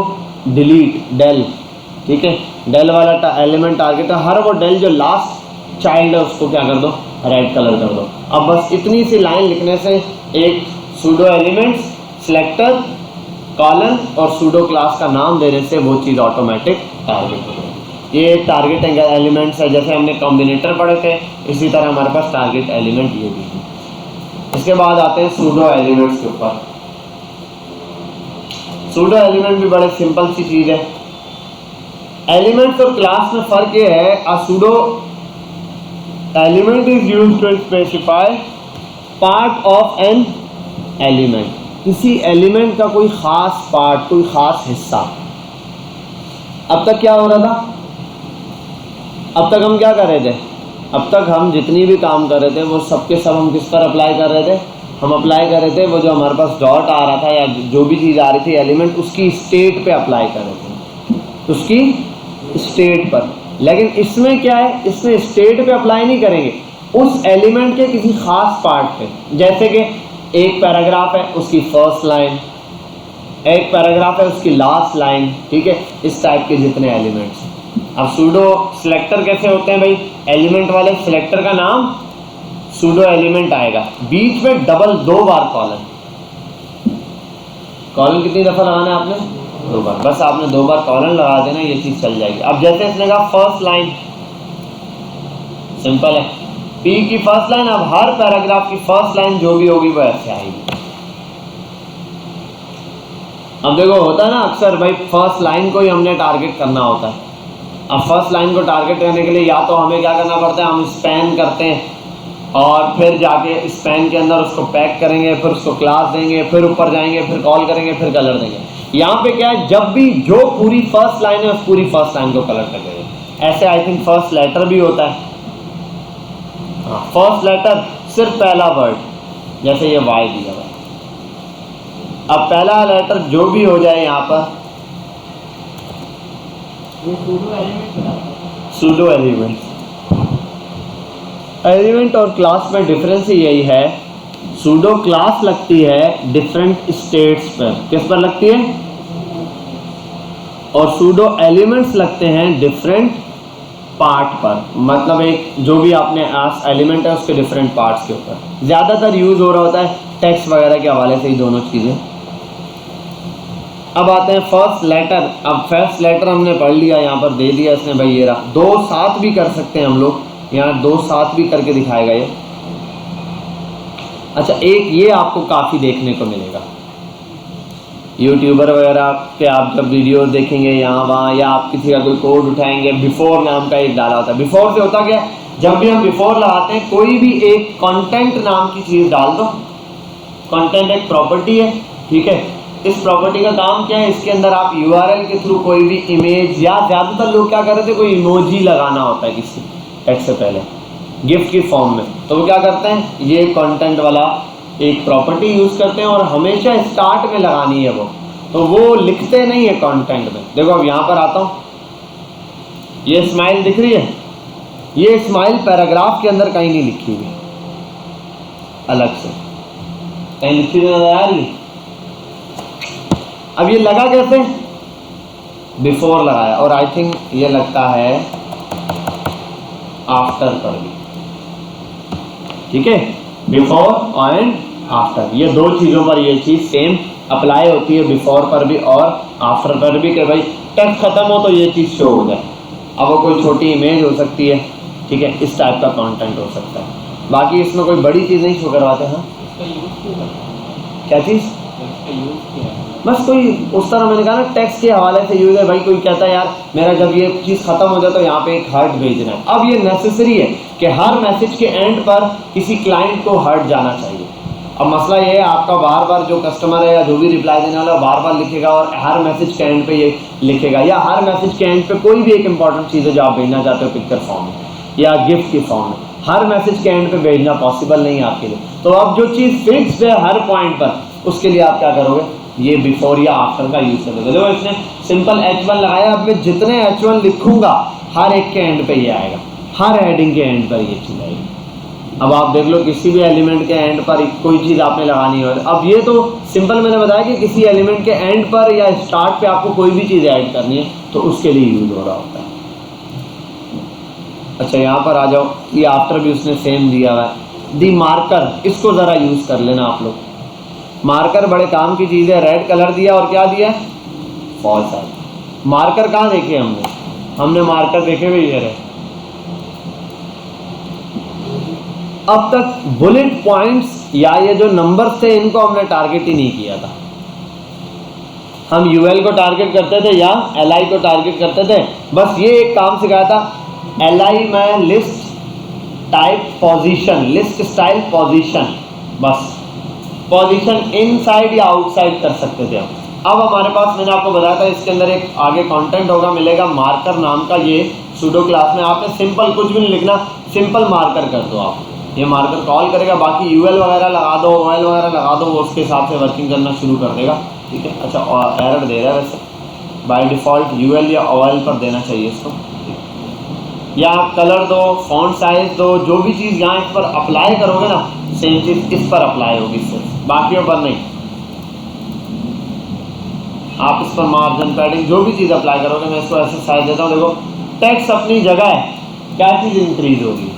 Speaker 1: डिलीट डेल, ठीक है, डेल वाला एलिमेंट टारगेट है, हर वो डेल जो लास्ट चाइल्ड है उसको क्या कर दो, रेड कलर कर दो। अब बस इतनी सी लाइन लिखने से एक सूडो एलिमेंट्स सिलेक्टर कॉलन और सूडो क्लास का नाम देने से वो चीज़ ऑटोमेटिक टारगेट हो जाएगी। ये टारगेट एलिमेंट्स है, जैसे हमने कॉम्बिनेटर पढ़े थे इसी तरह हमारे पास टारगेट एलिमेंट ये भी है। इसके बाद आते हैं सूडो एलिमेंट्स के ऊपर। सूडो एलिमेंट भी बड़े सिंपल सी चीज़ है। एलिमेंट्स और क्लास में फ़र्क ये है, a pseudo element is used to specify part of an element, किसी एलिमेंट का कोई ख़ास पार्ट, कोई ख़ास हिस्सा। अब तक क्या हो रहा था, अब तक हम क्या कर रहे थे, अब तक हम जितनी भी काम कर रहे थे वो सब के सब हम किस पर अप्लाई कर रहे थे, हम अप्लाई कर रहे थे वो जो हमारे पास डॉट आ रहा था या जो भी चीज़ आ रही थी एलिमेंट, उसकी स्टेट पे अप्लाई कर रहे थे, उसकी स्टेट पर। लेकिन इसमें क्या है, इसमें स्टेट पे अप्लाई नहीं करेंगे, उस एलिमेंट के किसी खास पार्ट पे। जैसे कि एक पैराग्राफ है उसकी फर्स्ट लाइन, एक पैराग्राफ है उसकी लास्ट लाइन, ठीक है, इस टाइप के जितने एलिमेंट्स। अब सूडो सिलेक्टर कैसे होते हैं भाई, एलिमेंट वाले सिलेक्टर का नाम सूडो एलिमेंट आएगा, बीच में डबल 2 बार कॉलन। कॉलन कितनी दफ़ा लगाना है आपने, 2 बार, बस आपने 2 बार कॉलन लगा देना, ये चीज़ चल जाएगी। अब जैसे इसने कहा फर्स्ट लाइन, सिंपल है, पी की फर्स्ट लाइन, अब हर पैराग्राफ की फर्स्ट लाइन जो भी होगी वो ऐसे आएगी। अब देखो होता है ना अक्सर भाई, फर्स्ट लाइन को ही हमने टारगेट करना होता है। अब फर्स्ट लाइन को टारगेट करने के लिए या तो हमें क्या करना पड़ता है, हम स्पैन करते हैं और फिर जाके स्पैन के अंदर उसको पैक करेंगे, फिर उसको क्लास देंगे, फिर ऊपर जाएंगे, फिर कॉल करेंगे, फिर कलर देंगे। यहाँ पे क्या है, जब भी जो पूरी फर्स्ट लाइन है उस पूरी फर्स्ट लाइन को कलर कर देंगे। ऐसे आई थिंक फर्स्ट लेटर भी होता है, हाँ, फर्स्ट लेटर सिर्फ पहला वर्ड, जैसे ये वाई दिया हुआ है। अब पहला लेटर जो भी हो जाए यहाँ पर,
Speaker 2: ये सूडो एलिमेंट बनाता है।
Speaker 1: सूडो एलिमेंट, एलिमेंट और क्लास में डिफरेंस ही यही है, सूडो क्लास लगती है डिफरेंट स्टेट्स पर, किस पर लगती है, और सूडो एलिमेंट्स लगते हैं डिफरेंट पार्ट पर, मतलब एक जो भी आपने एलिमेंट है उसके डिफरेंट पार्ट्स के ऊपर। ज़्यादातर यूज़ हो रहा होता है टेक्स्ट वगैरह के हवाले से ही दोनों चीज़ें। अब आते हैं फर्स्ट लेटर। अब फर्स्ट लेटर हमने पढ़ लिया, यहाँ पर दे दिया इसने भाई, ये रहा। 2 साथ भी कर सकते हैं हम लोग, यहाँ 2 साथ भी करके दिखाएगा ये। अच्छा, एक ये आपको काफ़ी देखने को मिलेगा, यूट्यूबर वगैरह के आप जब वीडियो देखेंगे यहाँ वहाँ, या आप किसी का कोई कोड उठाएंगे, बिफोर नाम का एक डाला होता है। बिफोर से होता क्या है, जब भी हम बिफोर लगाते हैं कोई भी एक कंटेंट नाम की चीज़ डाल दो। कंटेंट एक प्रॉपर्टी है, ठीक है, इस प्रॉपर्टी का काम क्या है, इसके अंदर आप URL के थ्रू कोई भी इमेज, या ज़्यादातर लोग क्या कर रहे थे, कोई इमोजी लगाना होता है किसी टेक्स्ट से पहले गिफ्ट की फॉर्म में, तो वो क्या करते हैं, ये कंटेंट वाला एक प्रॉपर्टी यूज़ करते हैं और हमेशा स्टार्ट में लगानी है वो, तो वो लिखते नहीं है कंटेंट में। देखो अब यहाँ पर आता हूँ, ये स्माइल दिख रही है, ये स्माइल पैराग्राफ के अंदर कहीं नहीं लिखी हुई, अलग से कहीं लिखी हुई नजर आ रही है। अब ये लगा कैसे, बिफोर लगाया, और आई थिंक ये लगता है आफ्टर पर भी, ठीक है, बिफोर एंड आफ्टर, ये 2 चीज़ों पर ये चीज़ सेम अप्लाई होती है, बिफोर पर भी और आफ्टर पर भी, कि भाई टेक्स्ट खत्म हो तो ये चीज़ शो हो जाए। अब वो कोई छोटी इमेज हो सकती है, ठीक है, इस टाइप का कंटेंट हो सकता है, बाकी इसमें कोई बड़ी चीज़ नहीं शो करवाते। हाँ, क्या चीज़, बस कोई उस तरह मैंने कहा ना टेक्स्ट के हवाले से यूज़ है। भाई कोई कहता है यार मेरा जब ये चीज़ ख़त्म हो जाए तो यहाँ पे एक हार्ट भेजना है, अब ये नेसेसरी है कि हर मैसेज के एंड पर किसी क्लाइंट को हार्ट जाना चाहिए। अब मसला ये है, आपका बार बार जो कस्टमर है या जो भी रिप्लाई देने वाला बार बार लिखेगा और हर मैसेज के एंड पे ये लिखेगा, या हर मैसेज के एंड पे कोई भी एक इंपॉर्टेंट चीज़ है जो आप भेजना चाहते हो पिक्चर फॉर्म में या गिफ्ट की फॉर्म में, हर मैसेज के एंड पे भेजना पॉसिबल नहीं है आपके लिए। तो अब जो चीज़ फिक्स्ड है हर पॉइंट पर, उसके लिए आप क्या करोगे, ये बिफोर या आफ्टर का यूज़ करोगे। देखो इसने सिंपल H1 लगाया, अब मैं जितने H1 लिखूंगा हर एक के एंड पे ये आएगा, हर हेडिंग के एंड पर ये चीज़ आएगी। अब आप देख लो किसी भी एलिमेंट के एंड पर कोई चीज़ आपने लगानी हो, अब ये तो सिंपल मैंने बताया कि किसी एलिमेंट के एंड पर या स्टार्ट पे आपको कोई भी चीज़ ऐड करनी है तो उसके लिए यूज़ हो रहा होता है। अच्छा यहाँ पर आ जाओ, ये आफ्टर भी उसने सेम दिया हुआ है। दी मार्कर, इसको ज़रा यूज़ कर लेना आप लोग, मार्कर बड़े काम की चीज़ है। रेड कलर दिया और क्या दिया, फॉल्स है। मार्कर कहाँ देखे हमने मार्कर देखे हुए ये रहे। अब तक बुलेट पॉइंट्स या ये जो नंबर्स थे इनको हमने टारगेट ही नहीं किया था। हम UL को टारगेट करते थे या LI को टारगेट करते थे, बस ये एक काम सिखाया था। LI में list type position, list style position, बस पोजीशन इनसाइड या आउटसाइड कर सकते थे हम। अब हमारे पास मैंने आपको बताया था इसके अंदर एक आगे कंटेंट होगा मिलेगा मार्कर नाम का। ये सूडो क्लास में आपने सिंपल कुछ भी नहीं लिखना, सिंपल मार्कर कर दो आप, ये मार्कर कॉल करेगा। बाकी UL वगैरह लगा दो, OL वगैरह लगा दो, वो उसके हिसाब से वर्किंग करना शुरू कर देगा, ठीक है। अच्छा एरर दे रहा है वैसे, बाय डिफ़ॉल्ट UL या OL पर देना चाहिए इसको। या कलर दो, फॉन्ट साइज दो, जो भी चीज़ यहाँ इस पर अप्लाई करोगे ना सेम चीज़ इस पर अप्लाई होगी, सिर्फ बाकियों पर नहीं। आप इस पर मार्जिन पैडिंग जो भी चीज़ अप्लाई करोगे, मैं इसको ऐसे साइज देता हूँ, देखो टेक्स्ट अपनी जगह है, क्या चीज़ इंक्रीज होगी,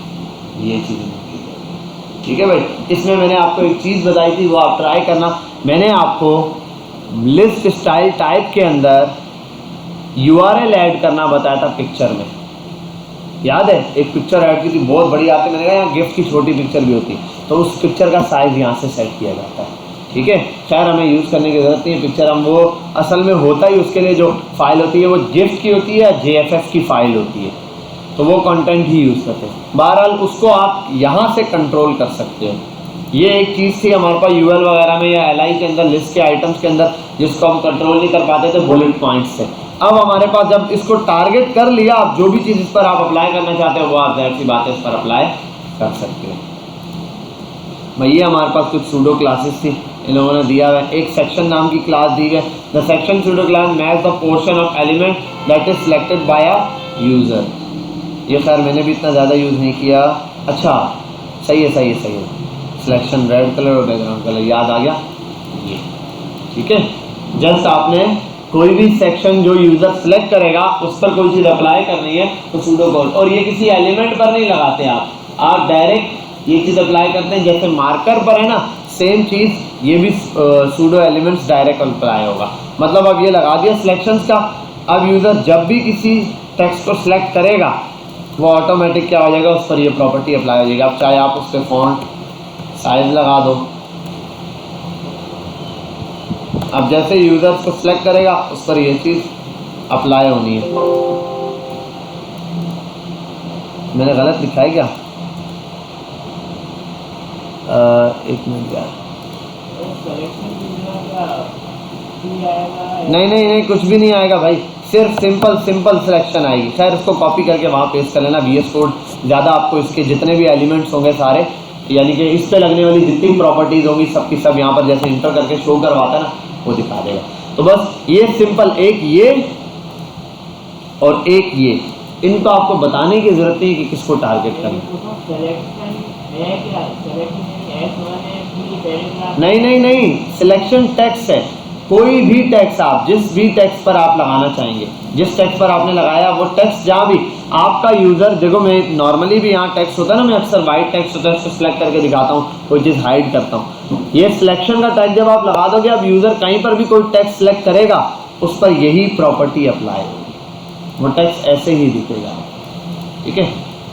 Speaker 1: ये चीज़ इंक्रीज होगी। ठीक है भाई, इसमें मैंने आपको एक चीज़ बताई थी, वो आप ट्राई करना। मैंने आपको लिस्ट स्टाइल टाइप के अंदर URL ऐड करना बताया था पिक्चर में, याद है? एक पिक्चर ऐड की थी, बहुत बड़ी आती है, मैंने कहा यहाँ गिफ्ट की छोटी पिक्चर भी होती, तो उस पिक्चर का साइज़ यहाँ से सेट किया जाता है। ठीक है, खैर हमें यूज़ करने की ज़रूरत नहीं है पिक्चर, हम वो असल में होता ही उसके लिए जो फाइल होती है वो गिफ्ट की होती है या JFF की फ़ाइल होती है, तो वो कंटेंट ही यूज़ करते हैं। बहरहाल उसको आप यहाँ से कंट्रोल कर सकते हो। ये एक चीज़ थी हमारे पास UL वगैरह में या LI के अंदर, लिस्ट के आइटम्स के अंदर, जिसको हम कंट्रोल नहीं कर पाते थे बुलेट पॉइंट्स से। अब हमारे पास जब इसको टारगेट कर लिया, आप जो भी चीज़ इस पर आप अप्लाई करना चाहते हो वो आप ज़ाहिर सी बात है इस पर अप्लाई कर सकते हो। भैया हमारे पास कुछ सूडो क्लासेस थी, इन लोगों ने दिया हुआ है, एक सेक्शन नाम की क्लास दी है। The section pseudo class match the portion of element that is selected by a user. ये खैर मैंने भी इतना ज़्यादा यूज़ नहीं किया। अच्छा सही है, सही है, सही है। सिलेक्शन रेड कलर और बैकग्राउंड कलर याद आ गया ये। ठीक है, जस्ट आपने कोई भी सेक्शन जो यूज़र सेलेक्ट करेगा उस पर कोई चीज़ अप्लाई करनी है तो सूडो कोड, और ये किसी एलिमेंट पर नहीं लगाते आप डायरेक्ट ये चीज़ अप्लाई करते हैं। जैसे मार्कर पर है ना, सेम चीज़ ये भी सूडो एलिमेंट्स डायरेक्ट अप्लाई होगा। मतलब अब ये लगा दिया सिलेक्शंस का, अब यूज़र जब भी किसी टेक्स्ट को सिलेक्ट करेगा वो ऑटोमेटिक क्या हो जाएगा, उस पर ये प्रॉपर्टी अप्लाई हो जाएगी। अब चाहे आप उस पर फॉन्ट साइज लगा दो, अब जैसे यूज़र को सिलेक्ट करेगा उस पर ये चीज़ अप्लाई होनी है। मैंने गलत लिखा है क्या? एक मिनट यार, नहीं कुछ भी नहीं आएगा भाई, सिर्फ सिंपल सिलेक्शन आएगी। खैर उसको कॉपी करके वहाँ पेस्ट कर लेना, VS कोड ज़्यादा आपको इसके जितने भी एलिमेंट्स होंगे सारे, यानी कि इस पे लगने वाली जितनी प्रॉपर्टीज़ होंगी सबकी सब यहाँ पर जैसे इंटर करके शो करवाता है ना वो दिखा देगा। तो बस ये सिंपल, एक ये और एक ये, इनको आपको बताने की ज़रूरत नहीं कि किसको टारगेट करना। नहीं, सिलेक्शन टेक्स्ट है, कोई भी टेक्स्ट आप जिस भी टेक्स्ट पर आप लगाना चाहेंगे, जिस टेक्स्ट पर आपने लगाया वो टेक्स्ट जहाँ भी आपका यूज़र, देखो मैं नॉर्मली भी यहाँ टेक्स्ट होता है ना, मैं अक्सर वाइट टेक्स्ट होता है उसको सिलेक्ट करके दिखाता हूँ, कोई चीज़ हाइड करता हूँ। ये सिलेक्शन का टैग जब आप लगा दोगे, अब यूज़र कहीं पर भी कोई टेक्स्ट सेलेक्ट करेगा उस पर यही प्रॉपर्टी अप्लाई होगी, वो टेक्स्ट ऐसे ही दिखेगा। ठीक है,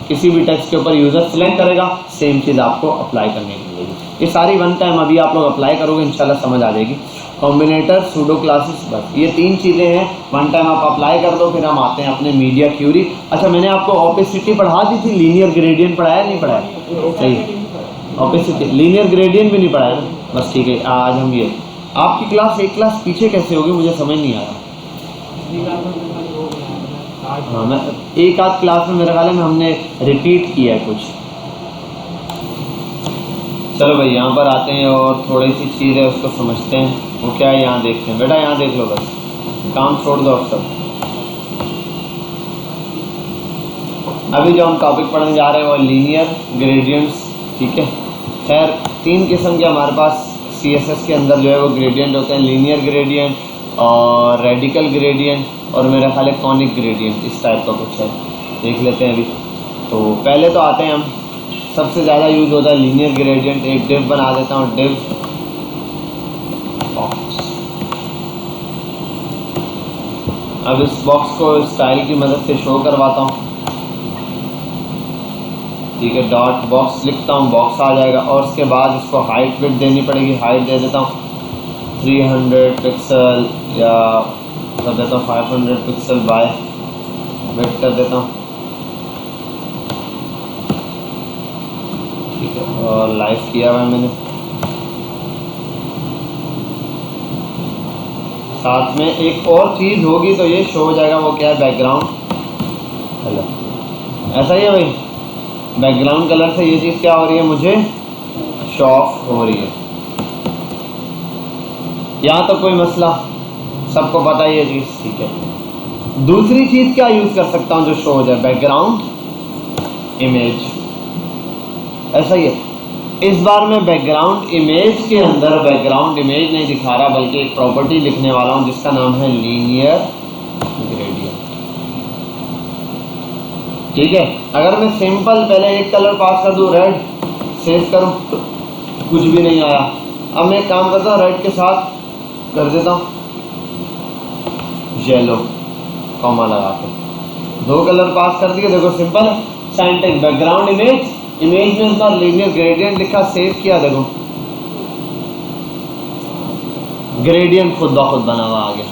Speaker 1: किसी भी टेक्स्ट के ऊपर यूज़र सेलेक्ट करेगा सेम चीज़ आपको अप्लाई करनी पड़ेगी। ये सारी वन टाइम अभी आप लोग अप्लाई करोगे इंशाल्लाह समझ आ जाएगी। कॉम्बिनेटर, सूडो क्लासेस, बस ये तीन चीज़ें हैं, वन टाइम आप अप्लाई कर दो। फिर हम आते हैं अपने मीडिया क्यूरी। अच्छा मैंने आपको ओपेसिटी पढ़ा दी थी, लीनियर ग्रेडियंट पढ़ाया नहीं पढ़ाया? सही, ओपेसिटी लीनियर ग्रेडियंट भी नहीं पढ़ाया ना, बस ठीक है। आज हम ये, आपकी क्लास एक क्लास पीछे कैसे होगी मुझे समझ नहीं आ रहा। हाँ, मैं एक आध क्लास में मेरे ख्याल में हमने रिपीट किया है कुछ। चलो भाई यहाँ पर आते हैं और थोड़ी सी चीज़ है उसको समझते हैं, वो क्या है यहाँ देखते हैं। बेटा यहाँ देख लो, बस काम छोड़ दो अब सब। अभी जो हम टॉपिक पढ़ने जा रहे हैं वो लीनियर ग्रेडियंट्स। ठीक है, खैर तीन किस्म के हमारे पास CSS के अंदर जो है वो ग्रेडियंट होते हैं, लीनियर ग्रेडियंट और रेडिकल ग्रेडियंट और मेरा ख्याल है कॉनिक ग्रेडियंट, इस टाइप का कुछ है, देख लेते हैं अभी। तो पहले तो आते हैं हम, सबसे ज़्यादा यूज़ होता है लीनियर ग्रेडियंट। एक डिव बना देता हूँ, डिव बॉक्स। अब इस बॉक्स को स्टाइल की मदद से शो करवाता हूँ। ठीक है, डॉट बॉक्स लिखता हूँ, बॉक्स आ जाएगा। और उसके बाद इसको हाइट विड्थ देनी पड़ेगी, हाइट दे देता हूँ 300 पिक्सल या कर देता हूँ 500 पिक्सल बाय विड्थ कर देता हूँ। ठीक है, और लाइव किया हुआ है मैंने। साथ में एक और चीज़ होगी तो ये शो हो जाएगा, वो क्या है, बैकग्राउंड कलर। ऐसा ही है भाई, बैकग्राउंड कलर से ये चीज़ क्या हो रही है, मुझे शो ऑफ हो रही है। यहाँ तो कोई मसला, सबको पता है ये चीज़। ठीक है, दूसरी चीज़ क्या यूज़ कर सकता हूँ जो शो हो जाए, बैकग्राउंड इमेज, ऐसा ही है। इस बार मैं बैकग्राउंड इमेज के अंदर बैकग्राउंड इमेज नहीं दिखा रहा, बल्कि एक प्रॉपर्टी लिखने वाला हूँ जिसका नाम है लीनियर ग्रेडियंट। ठीक है, अगर मैं सिंपल पहले एक कलर पास कर दूँ, रेड, सेव करूँ, कुछ भी नहीं आया। अब मैं एक काम करता हूँ, रेड के साथ कर देता हूँ येलो, कॉमा लगा के 2 कलर पास कर दिए। देखो सिंपल है, साइंटिफिक बैकग्राउंड इमेज, इमेज में इस बार लीनियर ग्रेडियंट लिखा, सेव किया, देखो ग्रेडियंट खुद ब खुद बना हुआ आ गया।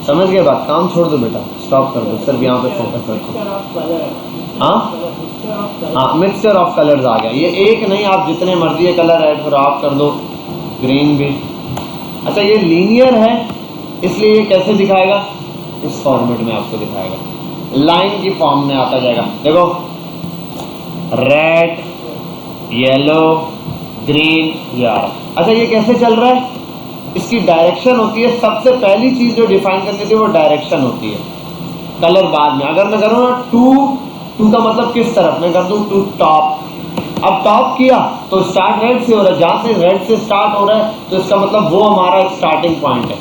Speaker 1: समझ गए बात? काम छोड़ दो बेटा, स्टॉप कर दो, सिर्फ यहाँ पे फोकस रखो। हाँ, मिक्सचर ऑफ कलर्स आ गया। ये एक नहीं, आप जितने मर्जी ये कलर ऐड करो, आप कर दो ग्रीन भी। अच्छा, ये लीनियर है इसलिए ये कैसे दिखाएगा, इस फॉर्मेट में आपको दिखाएगा, लाइन की फॉर्म में आता जाएगा। देखो रेड, येलो, ग्रीन, यार। अच्छा, ये कैसे चल रहा है? इसकी डायरेक्शन होती है, सबसे पहली चीज़ जो डिफाइन करनी थी वो डायरेक्शन होती है, कलर बाद में। अगर मैं करूँ ना टू का मतलब किस तरफ, मैं कर दूँ टू टॉप। अब टॉप किया तो स्टार्ट रेड से हो रहा है, जहाँ से रेड से स्टार्ट हो रहा है तो इसका मतलब वो हमारा स्टार्टिंग पॉइंट है,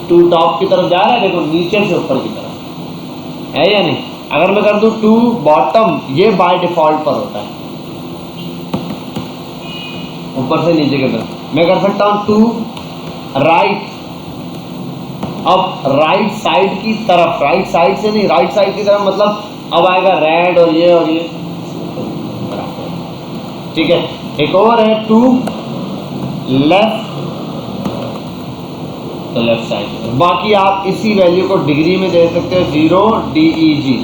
Speaker 1: टू टॉप की तरफ जा रहा है। देखो नीचे से ऊपर की तरफ है या नहीं? अगर मैं कर दूं टू बॉटम, ये बाय डिफॉल्ट पर होता है, ऊपर से नीचे की तरफ। मैं कर सकता हूं टू राइट, अब राइट साइड की तरफ, राइट साइड से नहीं, राइट साइड की तरफ मतलब अब आएगा रेड और ये। ठीक है, एक और है टू लेफ्ट, तो लेफ्ट साइड। बाकी आप इसी वैल्यू को डिग्री में दे सकते हो, 0 DEG,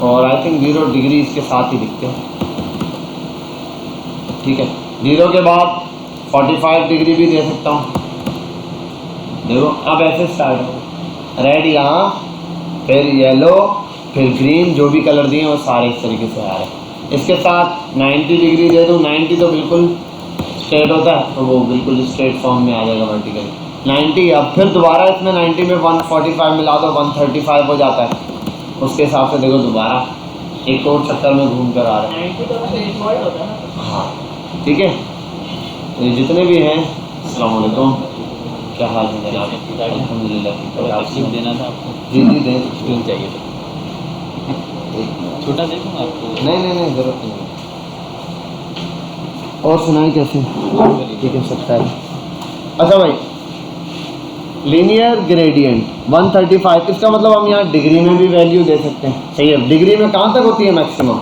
Speaker 1: और आई थिंक 0 डिग्री इसके साथ ही दिखते हैं। ठीक है, 0 के बाद 45 डिग्री भी दे सकता हूँ। देखो अब ऐसे स्टार्ट हो, रेड यहाँ, फिर येलो, फिर ग्रीन, जो भी कलर दिए वो सारे इस तरीके से आ रहे हैं। इसके साथ 90 डिग्री दे दूँ, 90 तो बिल्कुल स्ट्रेट होता है, तो वो बिल्कुल स्ट्रेट फॉर्म में आ जाएगा वर्टिकली 90। अब फिर दोबारा इसमें 90 में 145 मिला दो, 135 हो जाता है। उसके हिसाब से देखो दोबारा एक और चक्कर में घूम कर आ रहा है।
Speaker 2: 90 तो वैसे डिफ़ॉल्ट होता है ना।
Speaker 1: हाँ ठीक है, तो ये जितने भी हैं, अस्सलाम वालेकुम, क्या हाल है जनाब? अल्हम्दुलिल्लाह।
Speaker 3: देना था आपको?
Speaker 1: जी जी दें।
Speaker 3: स्क्रीन चाहिए था, छोटा देखूँ आपको?
Speaker 1: नहीं ज़रूरत नहीं। और सुनाई कैसे? ठीक है, सकता है। अच्छा भाई, लीनियर ग्रेडियंट 135, इसका मतलब हम यहाँ डिग्री में भी वैल्यू दे सकते हैं। सही है, डिग्री में कहाँ तक होती है मैक्सिमम?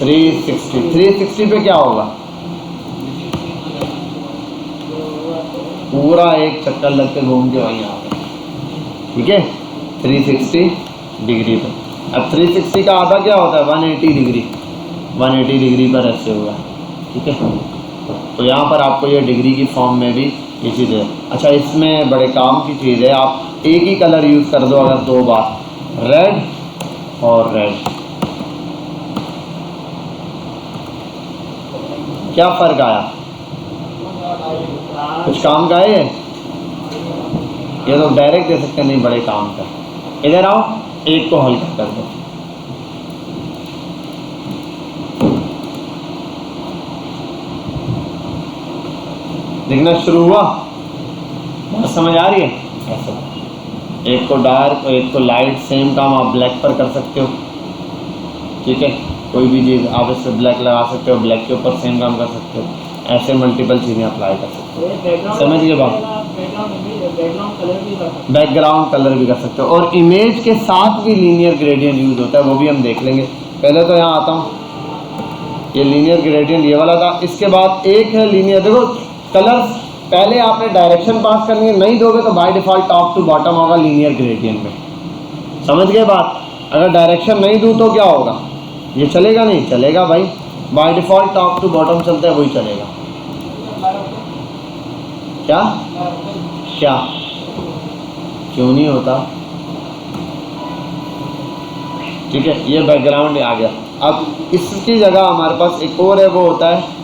Speaker 1: 360। 360 पे क्या होगा? पूरा एक चक्कर लग के घूम के वहीं आ गए। ठीक है, 360 डिग्री पे। अब 360 का आधा क्या होता है? 180 डिग्री। 180 डिग्री पर ऐसे होगा। ठीक है, तो यहाँ पर आपको ये डिग्री की फॉर्म में भी ये चीज़ है। अच्छा, इसमें बड़े काम की चीज़ है, आप एक ही कलर यूज़ कर दो अगर 2 बार, रेड और रेड, क्या फ़र्क आया? कुछ काम का है ये तो डायरेक्ट दे सकते नहीं, बड़े काम का। इधर आओ, एक को हल्का कर दो। दिखना शुरू हुआ, बात समझ आ रही है? ऐसा एक को डार्क और एक को लाइट, सेम काम आप ब्लैक पर कर सकते हो। ठीक है, कोई भी चीज़ आप इस पर ब्लैक लगा सकते हो, ब्लैक के ऊपर सेम काम कर सकते हो, ऐसे मल्टीपल चीज़ें अप्लाई कर सकते हो। समझ गए बात? बैकग्राउंड कलर भी कर सकते हो, और इमेज के साथ भी लीनियर ग्रेडियंट यूज़ होता है, वो भी हम देख लेंगे। पहले तो यहाँ आता हूँ, ये लीनियर ग्रेडियंट ये वाला था। इसके बाद एक है लीनियर, देखो कलर्स पहले आपने डायरेक्शन पास करनी है, नहीं दोगे तो by default top to bottom होगा लीनियर ग्रेडियंट में। समझ गए बात? अगर डायरेक्शन नहीं दूँ तो क्या होगा? ये चलेगा नहीं? चलेगा भाई, by default top to bottom चलता है, वही चलेगा। क्या क्या क्यों नहीं होता? ठीक है, ये बैकग्राउंड आ गया। अब इसकी जगह हमारे पास एक और है, वो होता है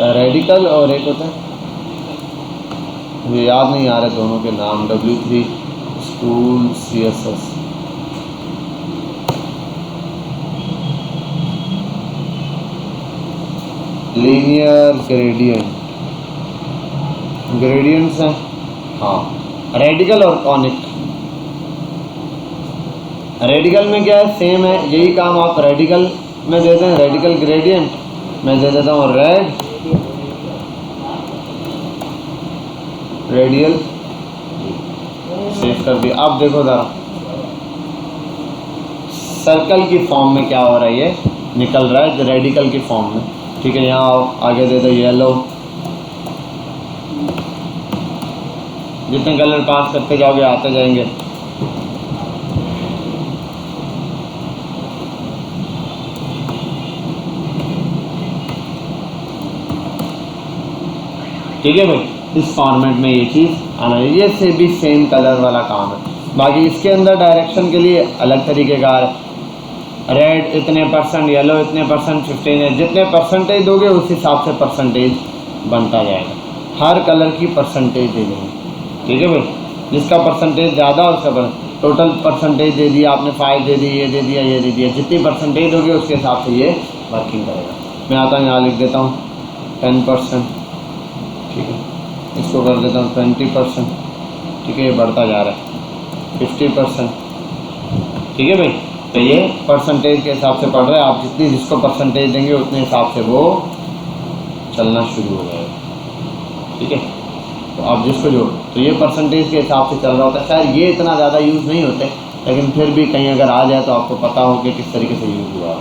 Speaker 1: रेडिकल, और एक होता है, मुझे याद नहीं आ रहे दोनों के नाम, W3 tool CSS, linear gradients हैं, हाँ, रेडिकल और कॉनिक। रेडिकल में क्या है, सेम है, यही काम आप रेडिकल में देते हैं, रेडिकल ग्रेडियंट मैं दे देता हूँ रेडियल, सेव कर दिया। अब देखो ज़रा सर्कल की फॉर्म में क्या हो रहा है, ये निकल रहा है रेडिकल की फॉर्म में, ठीक है। यहाँ आओ, आगे दे दो येलो, जितने कलर पास करते जाओगे आते जाएंगे। ठीक है भाई, इस फॉर्मेट में ये चीज़ आना चाहिए, ये से भी सेम कलर वाला काम है। बाकी इसके अंदर डायरेक्शन के लिए अलग तरीके का है, रेड इतने %, येलो इतने %, 15 है, जितने परसेंटेज दोगे उस हिसाब से परसेंटेज बनता जाएगा। हर कलर की परसेंटेज दे देंगे, ठीक है भाई, जिसका परसेंटेज ज़्यादा उसका टोटल परसेंटेज दे दिया आपने, 5 दे दी, ये दे दिया, ये दे दिया, जितनी परसेंटेज दोगे उसके हिसाब से ये वर्किंग करेगा। मैं आता हूँ यहाँ लिख देता हूँ 10%, ठीक है, इसको कर देता हूँ 20%, ठीक है, ये बढ़ता जा रहा है 50%, ठीक है भाई। तो ये परसेंटेज के हिसाब से पढ़ रहा है, आप जितनी जिसको परसेंटेज देंगे उतने हिसाब से वो चलना शुरू हो जाएगा, ठीक है। तो आप जिसको जो, तो ये परसेंटेज के हिसाब से चल रहा होता है, शायद ये इतना ज़्यादा यूज़ नहीं होते, लेकिन फिर भी कहीं अगर आ जाए तो आपको पता हो कि किस तरीके से यूज़ हुआ।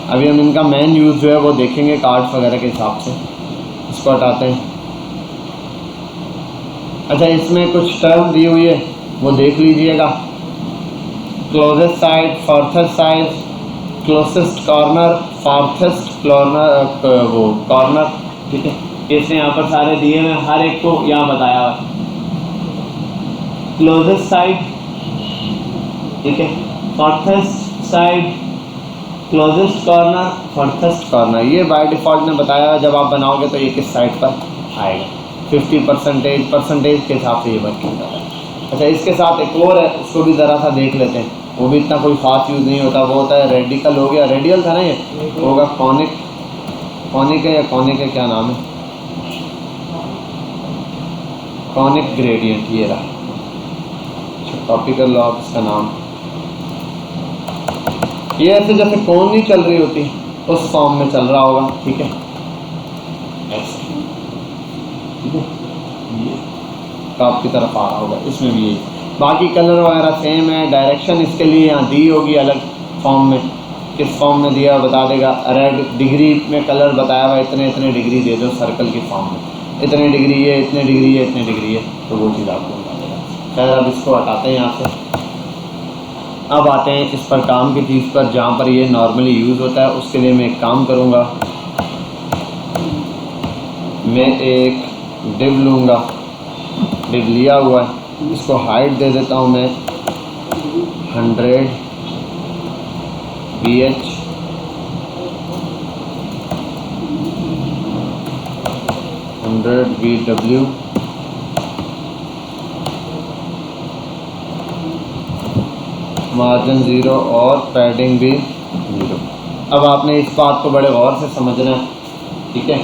Speaker 1: अभी हम इनका मेन यूज़ जो है वो देखेंगे कार्ड्स वगैरह के हिसाब से। इसको हटाते हैं। अच्छा, इसमें कुछ टर्म दी हुई है वो देख लीजिएगा, closest side, farthest side, closest corner, farthest corner, वो कॉर्नर, ठीक है। इसने यहाँ पर सारे दिए हुए, हर एक को यहाँ बताया हुआ, क्लोजेस्ट साइड, ठीक है, फर्थेस्ट साइड, क्लोजेस्ट कॉर्नर, फर्थेस्ट कॉर्नर, ये बाय डिफ़ॉल्ट ने बताया है। जब आप बनाओगे तो ये किस साइड पर आएगा, 50% परसेंटेज के हिसाब से ये वर्किंग कर रहा है। अच्छा, इसके साथ एक और है, उसको भी ज़रा सा देख लेते हैं, वो भी इतना कोई ख़ास यूज़ नहीं होता, वो होता है रेडिकल, हो गया रेडियल था ना, ये होगा कॉनिक, कॉनिक है या कॉनिक है, क्या नाम है, कॉनिक ग्रेडियंट, ये रहा। अच्छा, कॉपी कर लो आप इसका नाम। ये ऐसे जैसे कौन नहीं चल रही होती उस फॉर्म में चल रहा होगा, ठीक है, ऐसे, ठीक है, ये टॉप की तरफ आ रहा होगा, इसमें भी यही। बाकी कलर वगैरह सेम है, डायरेक्शन इसके लिए यहाँ दी होगी अलग फॉर्म में, किस फॉर्म में दिया बता देगा। रेड डिग्री में कलर बताया हुआ, इतने इतने डिग्री दे दो सर्कल की फॉर्म में, इतने डिग्री है, इतने डिग्री है, इतने डिग्री है, तो वो चीज़ आपको बता देगा। खैर, अब इसको हटाते हैं यहाँ से। अब आते हैं इस पर काम की चीज़ पर, जहाँ पर ये नॉर्मली यूज़ होता है। उसके लिए मैं एक काम करूँगा, मैं एक डिव लूँगा, डिव लिया हुआ है, इसको हाइट दे देता हूँ मैं 100 ph, 100 VW, मार्जिन 0 और पैडिंग भी 0। अब आपने इस बात को बड़े गौर से समझना है, ठीक है।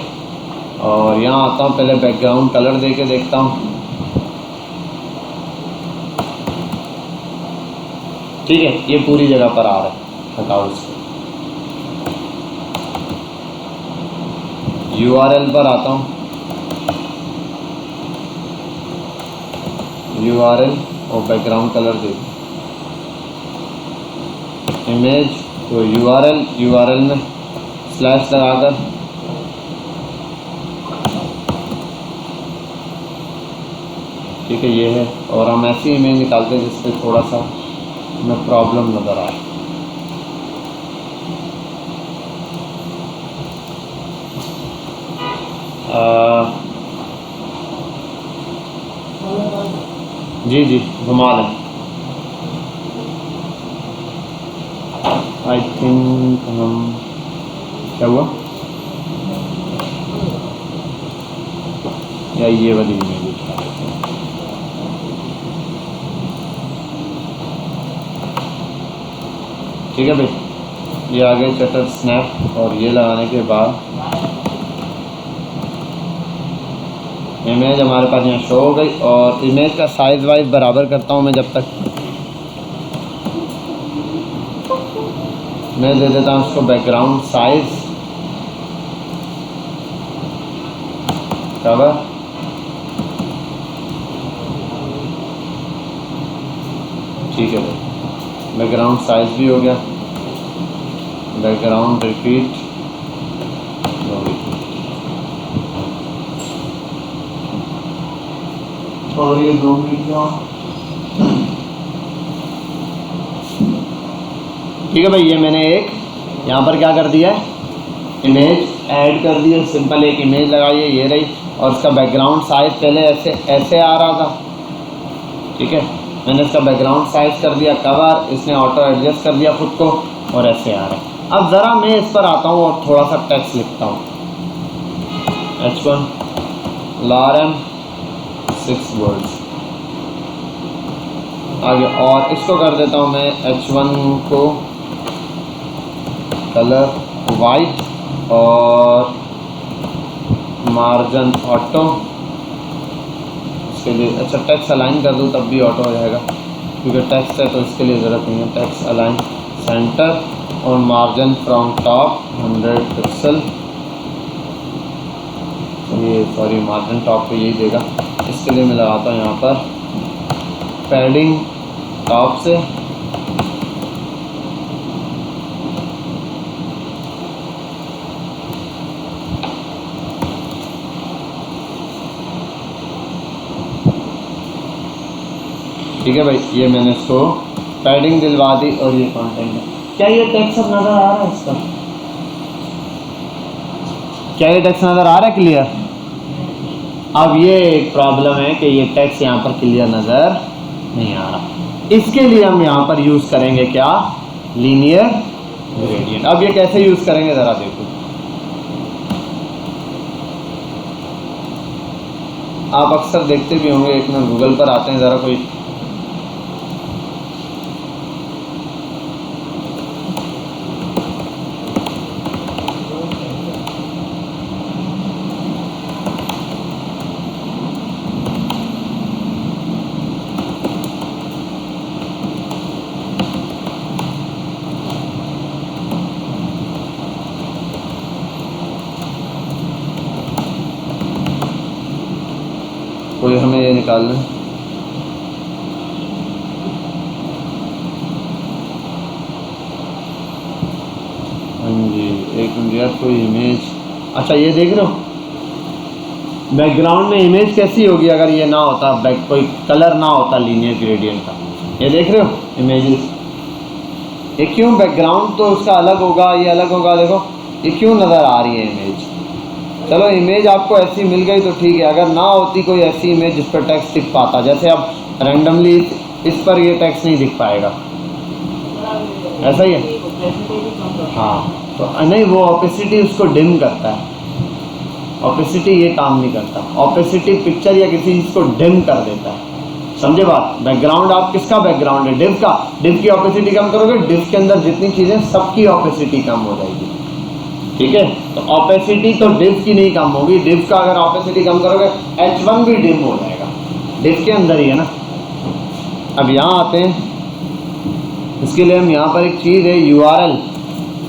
Speaker 1: और यहाँ आता हूँ, पहले बैकग्राउंड कलर दे के देखता हूँ, ठीक है, ये पूरी जगह पर आ रहा है, हटाओ इसको। URL पर आता हूँ, URL और बैकग्राउंड कलर दे दूँ, इमेज तो URL में स्लैश लगाकर, ठीक है, ये है। और हम ऐसी इमेज निकालते हैं जिससे थोड़ा सा हमें प्रॉब्लम नज़र आए। जी जी, घुमा लें। आई थिंक हम, क्या हुआ, या ये वाली इमेज उठा लेते हैं। ठीक है भाई, ये आ गए शटर स्नैप। और ये लगाने के बाद इमेज हमारे पास यहाँ शो हो गई। और इमेज का साइज़ वाइज बराबर करता हूँ मैं। जब तक मैं दे देता हूँ उसको बैकग्राउंड साइज़ कवर। ठीक है भाई, बैकग्राउंड साइज़ भी हो गया। बैकग्राउंड रिपीट और ये 2 मिनट का। ठीक है भाई, ये मैंने एक यहाँ पर क्या कर दिया है, इमेज ऐड कर दी है। सिंपल एक इमेज लगाई है, ये रही। और इसका बैकग्राउंड साइज़ पहले ऐसे आ रहा था। ठीक है, मैंने इसका बैकग्राउंड साइज़ कर दिया कवर, इसने ऑटो एडजस्ट कर दिया खुद को और ऐसे आ रहा है। अब ज़रा मैं इस पर आता हूँ और थोड़ा सा टेक्स्ट लिखता हूँ। H1 lorem 6 वर्ड्स आगे। और इसको कर देता हूँ मैं H1 को कलर वाइट और मार्जिन ऑटो। इसके लिए अच्छा टेक्स्ट अलाइन कर दूँ तब भी ऑटो हो जाएगा, क्योंकि टेक्स्ट है तो इसके लिए ज़रूरत नहीं है। टेक्स्ट अलाइन सेंटर और मार्जिन फ्रॉम टॉप 100 पिक्सल। ये सॉरी, मार्जिन टॉप पे यही देगा। इसके लिए मैं लगाता हूँ यहाँ पर पैडिंग टॉप से। ठीक है भाई, ये मैंने इसको पैडिंग दिलवा दी और ये कंटेंट है। क्या ये टेक्स्ट अब नज़र आ रहा है इसका? क्या ये टेक्स्ट नज़र आ रहा है क्लियर? अब ये एक प्रॉब्लम है कि ये टेक्स्ट यहाँ पर क्लियर नज़र नहीं आ रहा। इसके लिए हम यहाँ पर यूज़ करेंगे क्या, लीनियर ग्रेडियंट। अब ये कैसे यूज़ करेंगे ज़रा देखो। आप अक्सर देखते भी होंगे, एक मिनट गूगल पर आते हैं ज़रा, कोई हमें ये निकालना है। हाँ जी, एक मिनट यार, कोई इमेज। अच्छा ये देख रहे हो बैकग्राउंड में इमेज कैसी होगी अगर ये ना होता, बैक कोई कलर ना होता लीनियर ग्रेडियंट का। ये देख रहे हो इमेजेस, ये क्यों बैकग्राउंड तो उसका अलग होगा, ये अलग होगा। देखो ये क्यों नज़र आ रही है इमेज। चलो इमेज आपको ऐसी मिल गई तो ठीक है, अगर ना होती कोई ऐसी इमेज जिस पर टेक्स्ट दिख पाता, जैसे अब रैंडमली इस पर ये टेक्स्ट नहीं दिख पाएगा, ऐसा ही है। हाँ तो नहीं, वो ऑपेसिटी उसको डिम करता है। ऑपेसिटी ये काम नहीं करता। ऑपेसिटी पिक्चर या किसी चीज़ को डिम कर देता है, समझे बात। बैकग्राउंड आप किसका बैकग्राउंड है, डिव का। डिव की ऑपेसिटी कम करोगे, डिव के अंदर जितनी चीज़ें सबकी ऑपेसिटी कम हो जाएगी। ठीक है, तो ऑपेसिटी तो डिव की नहीं कम होगी। डिव का अगर ऑपेसिटी कम करोगे H1 भी डिम हो जाएगा, डिव के अंदर ही है ना। अब यहाँ आते हैं, इसके लिए हम यहाँ पर एक चीज़ है URL।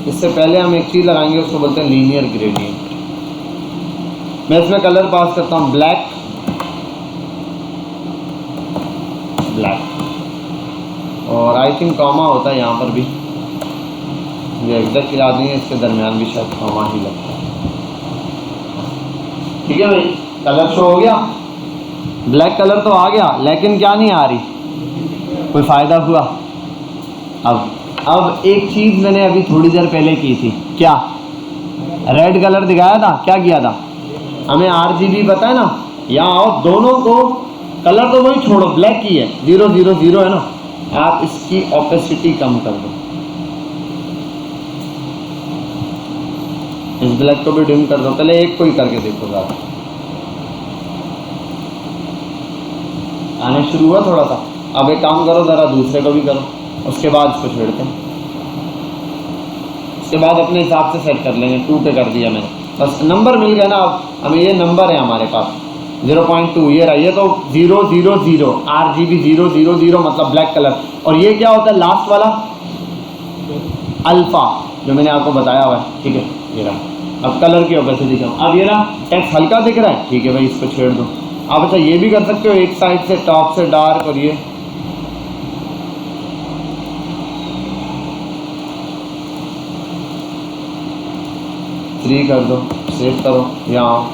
Speaker 1: इससे पहले हम एक चीज़ लगाएंगे, उसको बोलते हैं लीनियर ग्रेडियंट। मैं इसमें कलर पास करता हूँ ब्लैक, और आई थिंक कॉमा होता है यहाँ पर भी, मुझे एग्जैक्ट याद नहीं है। इसके दरमियान भी शायद कॉमा ही लगता है। ठीक है भाई, कलर शो हो गया, ब्लैक कलर तो आ गया, लेकिन क्या नहीं आ रही, कोई फ़ायदा हुआ। अब एक चीज़ मैंने अभी थोड़ी देर पहले की थी, क्या रेड कलर दिखाया था, क्या किया था, हमें RGB पता है ना। यहाँ आओ, दोनों को कलर तो वही छोड़ो, ब्लैक की है, 0 0 0 है ना। आप इसकी ऑपेसिटी कम कर दो, इस ब्लैक को भी डिम कर दो। पहले एक को ही करके देखो ज़रा, आने शुरू हुआ थोड़ा सा। अब एक काम करो, ज़रा दूसरे को भी करो, उसके बाद इसको छेड़ते हैं। उसके बाद अपने हिसाब से सेट कर लेंगे। 2 पे कर दिया मैंने, बस नंबर मिल गया ना। अब हमें ये नंबर है हमारे पास 0.2, ये रहा। ये तो 0 0 0 RGB 0 0 0 मतलब ब्लैक कलर। और ये क्या होता है लास्ट वाला? अल्फ़ा, जो मैंने आपको बताया हुआ है। ठीक है, ये रहा। अब कलर की ओपेसिटी कम। अब ये रहा, टेक्स्ट हल्का दिख रहा है, ठीक है भाई, इसको छेड़ दो। आप अच्छा ये भी कर सकते हो, एक साइड से टॉप से डार्क और ये 3 कर दो, सेव करो। यहाँ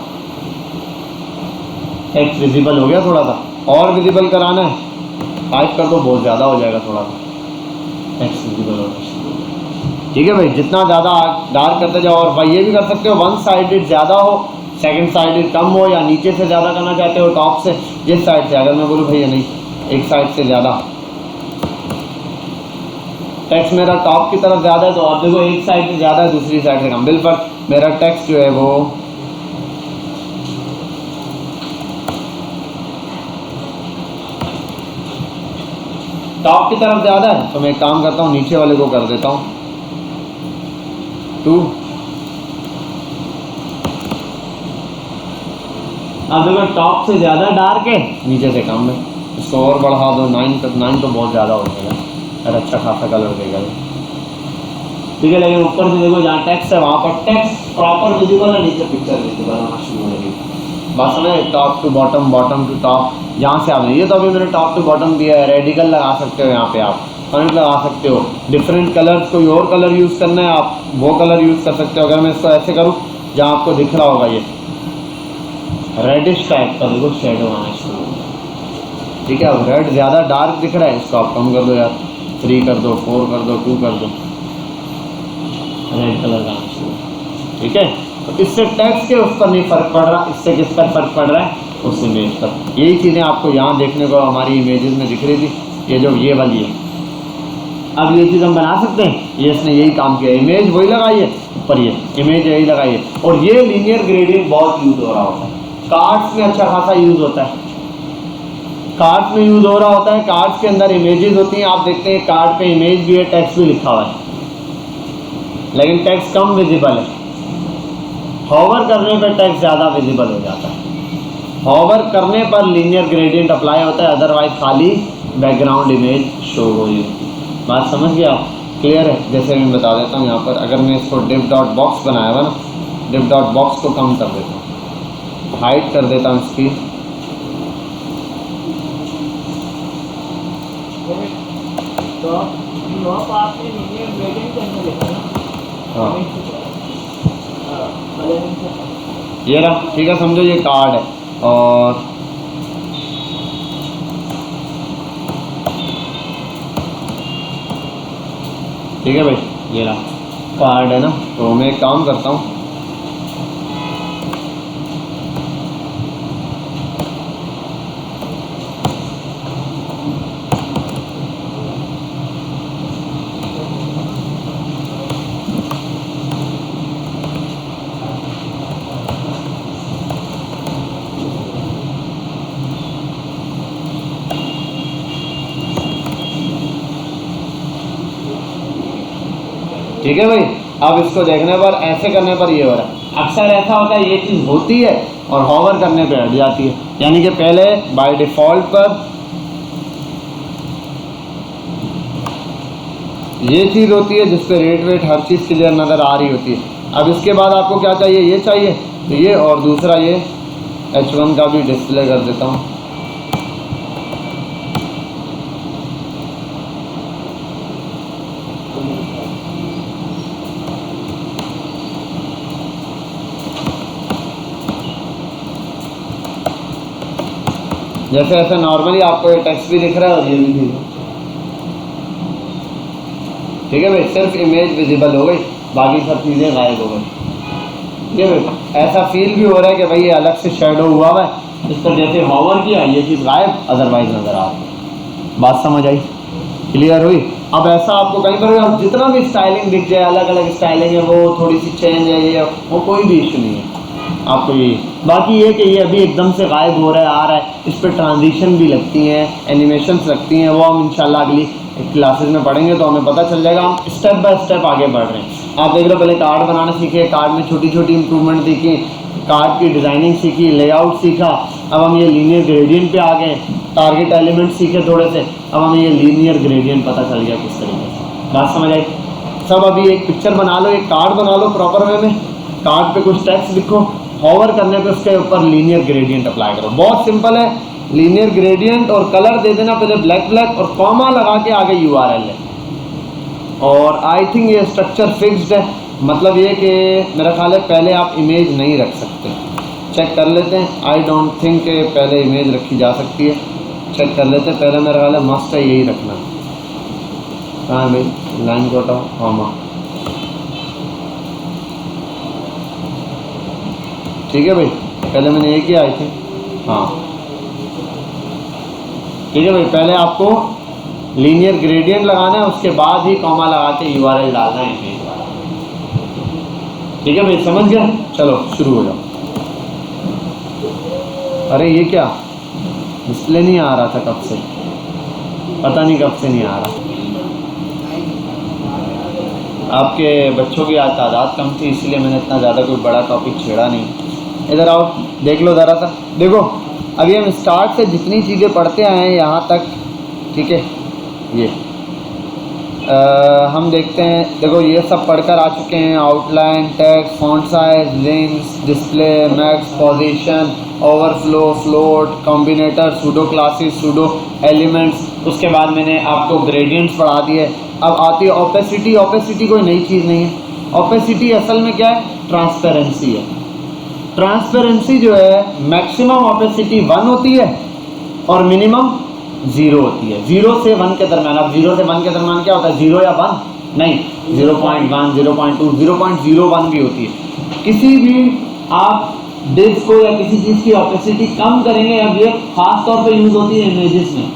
Speaker 1: टेक्स्ट विजिबल हो गया थोड़ा सा, और विजिबल कराना है 5 कर दो, बहुत ज़्यादा हो जाएगा थोड़ा सा टेक्स्ट विजिबल होगा। ठीक है भाई, जितना ज़्यादा डार्क करते जाओ। और भाई ये भी कर सकते हो 1 साइडेड ज़्यादा हो, 2nd साइडेड कम हो, या नीचे से ज़्यादा करना चाहते हो टॉप से, जिस साइड से। अगर मैं बोलूँ भैया नहीं, एक साइड से ज़्यादा टेक्स्ट मेरा टॉप की तरफ ज़्यादा है, तो आप देखो एक साइड से ज़्यादा है, दूसरी साइड से कम। बिल्कुल मेरा टेक्स्ट जो है वो टॉप की तरफ ज़्यादा है, तो मैं एक काम करता हूँ, नीचे वाले को कर देता हूँ 2। अब देखो टॉप से ज़्यादा डार्क है, नीचे से कम है, इसको और बढ़ा दो 9 तक। 9 तो बहुत ज़्यादा हो जाएगा, अरे अच्छा खासा कलर देगा ये। ठीक है, लेकिन ऊपर से देखो जहाँ टेक्स्ट है वहाँ पर टेक्स्ट प्रॉपर विजिबल है, नीचे पिक्चर विजिबल होना शुरू हो जाएगी। बस में top to bottom, bottom to top, यहाँ से आपने ये तो अभी मैंने टॉप टू बॉटम दिया है। रेडिकल लगा सकते हो यहाँ पे, आप पॉइंट लगा सकते हो। डिफरेंट कलर्स, कोई और कलर यूज़ करना है आप वो कलर यूज़ कर सकते हो। अगर मैं इसको ऐसे करूँ, जहाँ आपको दिख रहा होगा ये रेडिश टाइप का, देखो शेडो आना शुरू हो गया। ठीक है, अब रेड ज़्यादा डार्क दिख रहा है, इसको आप कम कर दो यार, 3 कर दो, 4 कर दो, 2 कर दो, रेड कलर का आना शुरू। ठीक है, तो इससे टेक्स्ट के उस पर नहीं फ़र्क पड़ रहा, इससे किस पर फ़र्क पड़ रहा है? उस इमेज पर। यही चीज़ें आपको यहाँ देखने को हमारी इमेजेस में दिख रही थी, ये जो ये वाली है। अब ये चीज़ हम बना सकते हैं, ये इसने यही काम किया, इमेज वही लगाइए, ऊपर ये इमेज यही लगाइए। और ये लीनियर ग्रेडियंट बहुत यूज़ हो रहा होता है, कार्ड्स में अच्छा खासा यूज़ होता है, कार्ड्स में यूज़ हो रहा होता है। कार्ड्स के अंदर इमेजेस होती हैं, आप देखते हैं कार्ड पे इमेज भी है, टेक्स्ट भी लिखा हुआ है, लेकिन टेक्स्ट कम विजिबल है। हॉवर करने पर टेक्स्ट ज़्यादा विजिबल हो जाता है। हॉवर करने पर लीनियर ग्रेडियंट अप्लाई होता है, अदरवाइज खाली बैकग्राउंड इमेज शो हो रही होती है। बात समझ गया आप? क्लियर है? जैसे मैं बता देता हूँ यहाँ पर, अगर मैं इसको डिव डॉट बॉक्स बनाया हुआ ना, डिव डॉट बॉक्स को कम कर देता हूँ, हाइट कर देता हूँ इसकी,
Speaker 2: आपने लीनियर ग्रेडियंट के अंदर लिखा है ना?
Speaker 1: हाँ ये रहा। ठीक है, समझो ये कार्ड है, और ठीक है भाई, ये रहा कार्ड है ना। तो मैं एक काम करता हूँ, ठीक है भाई। अब इसको देखने पर, ऐसे करने पर ये हो रहा है। अक्सर ऐसा होता है, ये चीज़ होती है और हॉवर करने पे हट जाती है। यानी कि पहले बाय डिफ़ॉल्ट पर ये चीज़ होती है जिस पे रेट वेट हर चीज़ क्लियर नज़र आ रही होती है। अब इसके बाद आपको क्या चाहिए? ये चाहिए, तो ये, और दूसरा ये H1 का भी डिस्प्ले कर देता हूँ। जैसे ऐसे नॉर्मली आपको ये टेक्स्ट भी दिख रहा है और ये भी दिख रहा है। ठीक है भाई, सिर्फ इमेज विजिबल हो गई, बाकी सब चीज़ें गायब हो गई। ठीक है भाई, ऐसा फील भी हो रहा है कि भाई ये अलग से शेडो हुआ हुआ है, इस पर जैसे हॉवर किया ये चीज़ गायब, अदरवाइज नज़र आ रही। बात समझ आई? क्लियर हुई? अब ऐसा आपको कहीं पर जितना भी स्टाइलिंग दिख जाए, अलग अलग स्टाइलिंग है, वो थोड़ी सी चेंज है, ये वो कोई भी इशू नहीं है आपको। ये बाकी ये कि ये अभी एकदम से गायब हो रहा है, आ रहा है, इस पर ट्रांजिशन भी लगती हैं, एनिमेशंस लगती हैं, वो हम इंशाल्लाह अगली क्लासेस में पढ़ेंगे तो हमें पता चल जाएगा। हम स्टेप बाय स्टेप आगे बढ़ रहे हैं। आप देख रहे हो पहले कार्ड बनाना सीखे, कार्ड में छोटी छोटी इंप्रूवमेंट सीखी, कार्ड की डिज़ाइनिंग सीखी, लेआउट सीखा। अब हम ये लीनियर ग्रेडियंट पे आ गए, टारगेट एलिमेंट सीखे थोड़े से, अब हमें ये लीनियर ग्रेडियंट पता चल गया किस तरीके से। बात समझ आई? सब अभी एक पिक्चर बना लो, एक कार्ड बना लो प्रॉपर वे में, कार्ड पे कुछ टेक्स्ट लिखो, हॉवर करने पे उसके ऊपर लीनियर ग्रेडियंट अप्लाई करो। बहुत सिंपल है, लीनियर ग्रेडियंट और कलर दे देना पहले ब्लैक ब्लैक और कॉमा लगा के आगे URL है। और आई थिंक ये स्ट्रक्चर फिक्स्ड है, मतलब ये कि मेरा ख्याल है पहले आप इमेज नहीं रख सकते। चेक कर लेते हैं, आई डोंट थिंक पहले इमेज रखी जा सकती है। चेक कर लेते हैं, पहले मेरा ख्याल है मस्ट है यही रखना। कहाँ है भाई लाइन को हटाओ, कॉमा, ठीक है भाई, पहले मैंने ये किया आई थिंक, हाँ ठीक है भाई। पहले आपको लीनियर ग्रेडियंट लगाना है, उसके बाद ही कॉमा लगा के URL डालना है इमेज वाला। ठीक है भाई, समझ गए? चलो शुरू हो जाओ। अरे ये क्या डिस्प्ले नहीं आ रहा था कब से, पता नहीं कब से नहीं आ रहा। आपके बच्चों की आज तादाद कम थी, इसलिए मैंने इतना ज़्यादा कोई बड़ा टॉपिक छेड़ा नहीं। इधर आओ, देख लो ज़रा सा। देखो अभी हम स्टार्ट से जितनी चीज़ें पढ़ते आए हैं यहाँ तक, ठीक है, ये हम देखते हैं। देखो ये सब पढ़कर आ चुके हैं, outline, text, font size, links, display, max, position, overflow, float, combinator, pseudo classes, pseudo elements. उसके बाद मैंने आपको ग्रेडियंट्स पढ़ा दिए। अब आती है ओपेसिटी। ओपेसिटी कोई नई चीज़ नहीं है। ओपेसिटी असल में क्या है? ट्रांसपेरेंसी है। ट्रांसपेरेंसी जो है मैक्सिमम ओपेसिटी 1 होती है और मिनिमम 0 होती है। 0 से 1 के दरम्यान। अब 0 से 1 के दरम्यान क्या होता है? 0 या 1 नहीं, 0.1, 0.2, 0.01 भी होती है। किसी भी आप डिव को या किसी चीज़ की ओपेसिटी कम करेंगे, अब ये खास तौर पे यूज़ होती है इमेजेस में,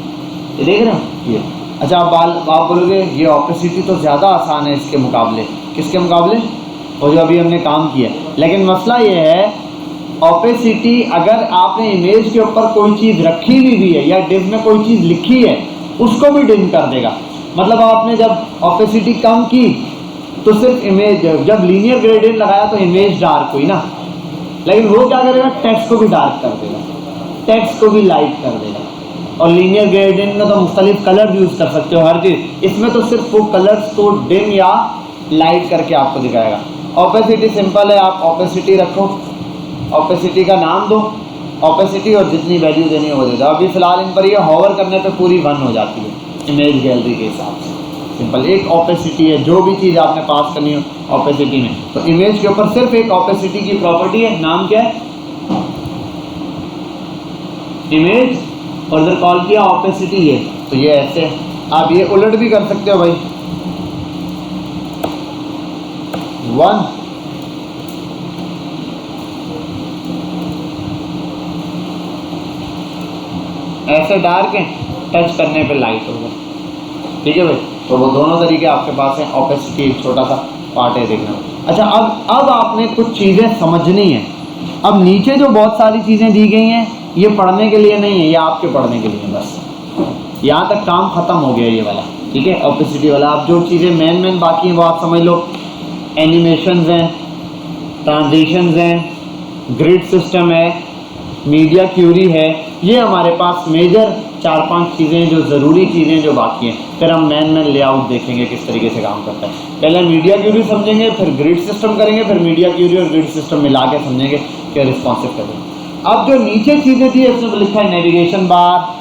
Speaker 1: ये देख रहे हो ये। अच्छा आप बोलोगे ये ओपेसिटी तो ज़्यादा आसान है इसके मुकाबले। किसके मुकाबले? और जो अभी हमने काम किया। लेकिन मसला ये है, ओपेसिटी अगर आपने इमेज के ऊपर कोई चीज़ रखी हुई भी है या डिव में कोई चीज़ लिखी है, उसको भी डिम कर देगा। मतलब आपने जब ओपेसिटी कम की तो सिर्फ इमेज, जब लीनियर ग्रेडियंट लगाया तो इमेज डार्क हुई ना, लेकिन वो क्या करेगा? टेक्स्ट को भी डार्क कर देगा, टेक्स्ट को भी लाइट कर देगा। और लीनियर ग्रेडियंट में तो मुख्तलिफ कलर यूज़ कर सकते हो हर चीज़, इसमें तो सिर्फ वो कलर्स को डिम या लाइट करके आपको दिखाएगा। ओपेसिटी सिंपल है, आप ओपेसिटी रखो, ओपेसिटी का नाम दो, ओपेसिटी और जितनी वैल्यू देनी है वो दे दो। अभी फ़िलहाल इन पर ये हॉवर करने पे पूरी 1 हो जाती है इमेज गैलरी के हिसाब से। सिंपल एक ओपेसिटी है, जो भी चीज़ आपने पास करनी हो ओपेसिटी में। तो इमेज के ऊपर सिर्फ एक ओपेसिटी की प्रॉपर्टी है, नाम क्या है? इमेज, और इधर कॉल किया ओपेसिटी है। तो ये ऐसे आप ये उलट भी कर सकते हो भाई, 1 ऐसे डार्क है, टच करने पे लाइट होगा। ठीक है भाई, तो वो दोनों तरीके आपके पास हैं। ओपेसिटी एक छोटा सा पार्ट है, देखना। अच्छा अब आपने कुछ चीज़ें समझनी है। अब नीचे जो बहुत सारी चीज़ें दी गई हैं ये पढ़ने के लिए नहीं है, ये आपके पढ़ने के लिए है बस। यहाँ तक काम ख़त्म हो गया ये वाला, ठीक है, ओपेसिटी वाला। अब जो चीज़ें मेन बाकी हैं वो आप समझ लो। एनिमेशंस हैं, ट्रांजिशंस हैं, ग्रिड सिस्टम है, मीडिया क्यूरी है। ये हमारे पास मेजर 4-5 चीज़ें जो ज़रूरी चीज़ें जो बाकी हैं। फिर हम मेन लेआउट देखेंगे किस तरीके से काम करता है। पहले मीडिया क्यूरी समझेंगे, फिर ग्रिड सिस्टम करेंगे, फिर मीडिया क्यूरी और ग्रिड सिस्टम मिला के समझेंगे कि रिस्पॉन्सिव करेंगे। अब जो नीचे चीज़ें थी इसमें लिखा है नेविगेशन बार,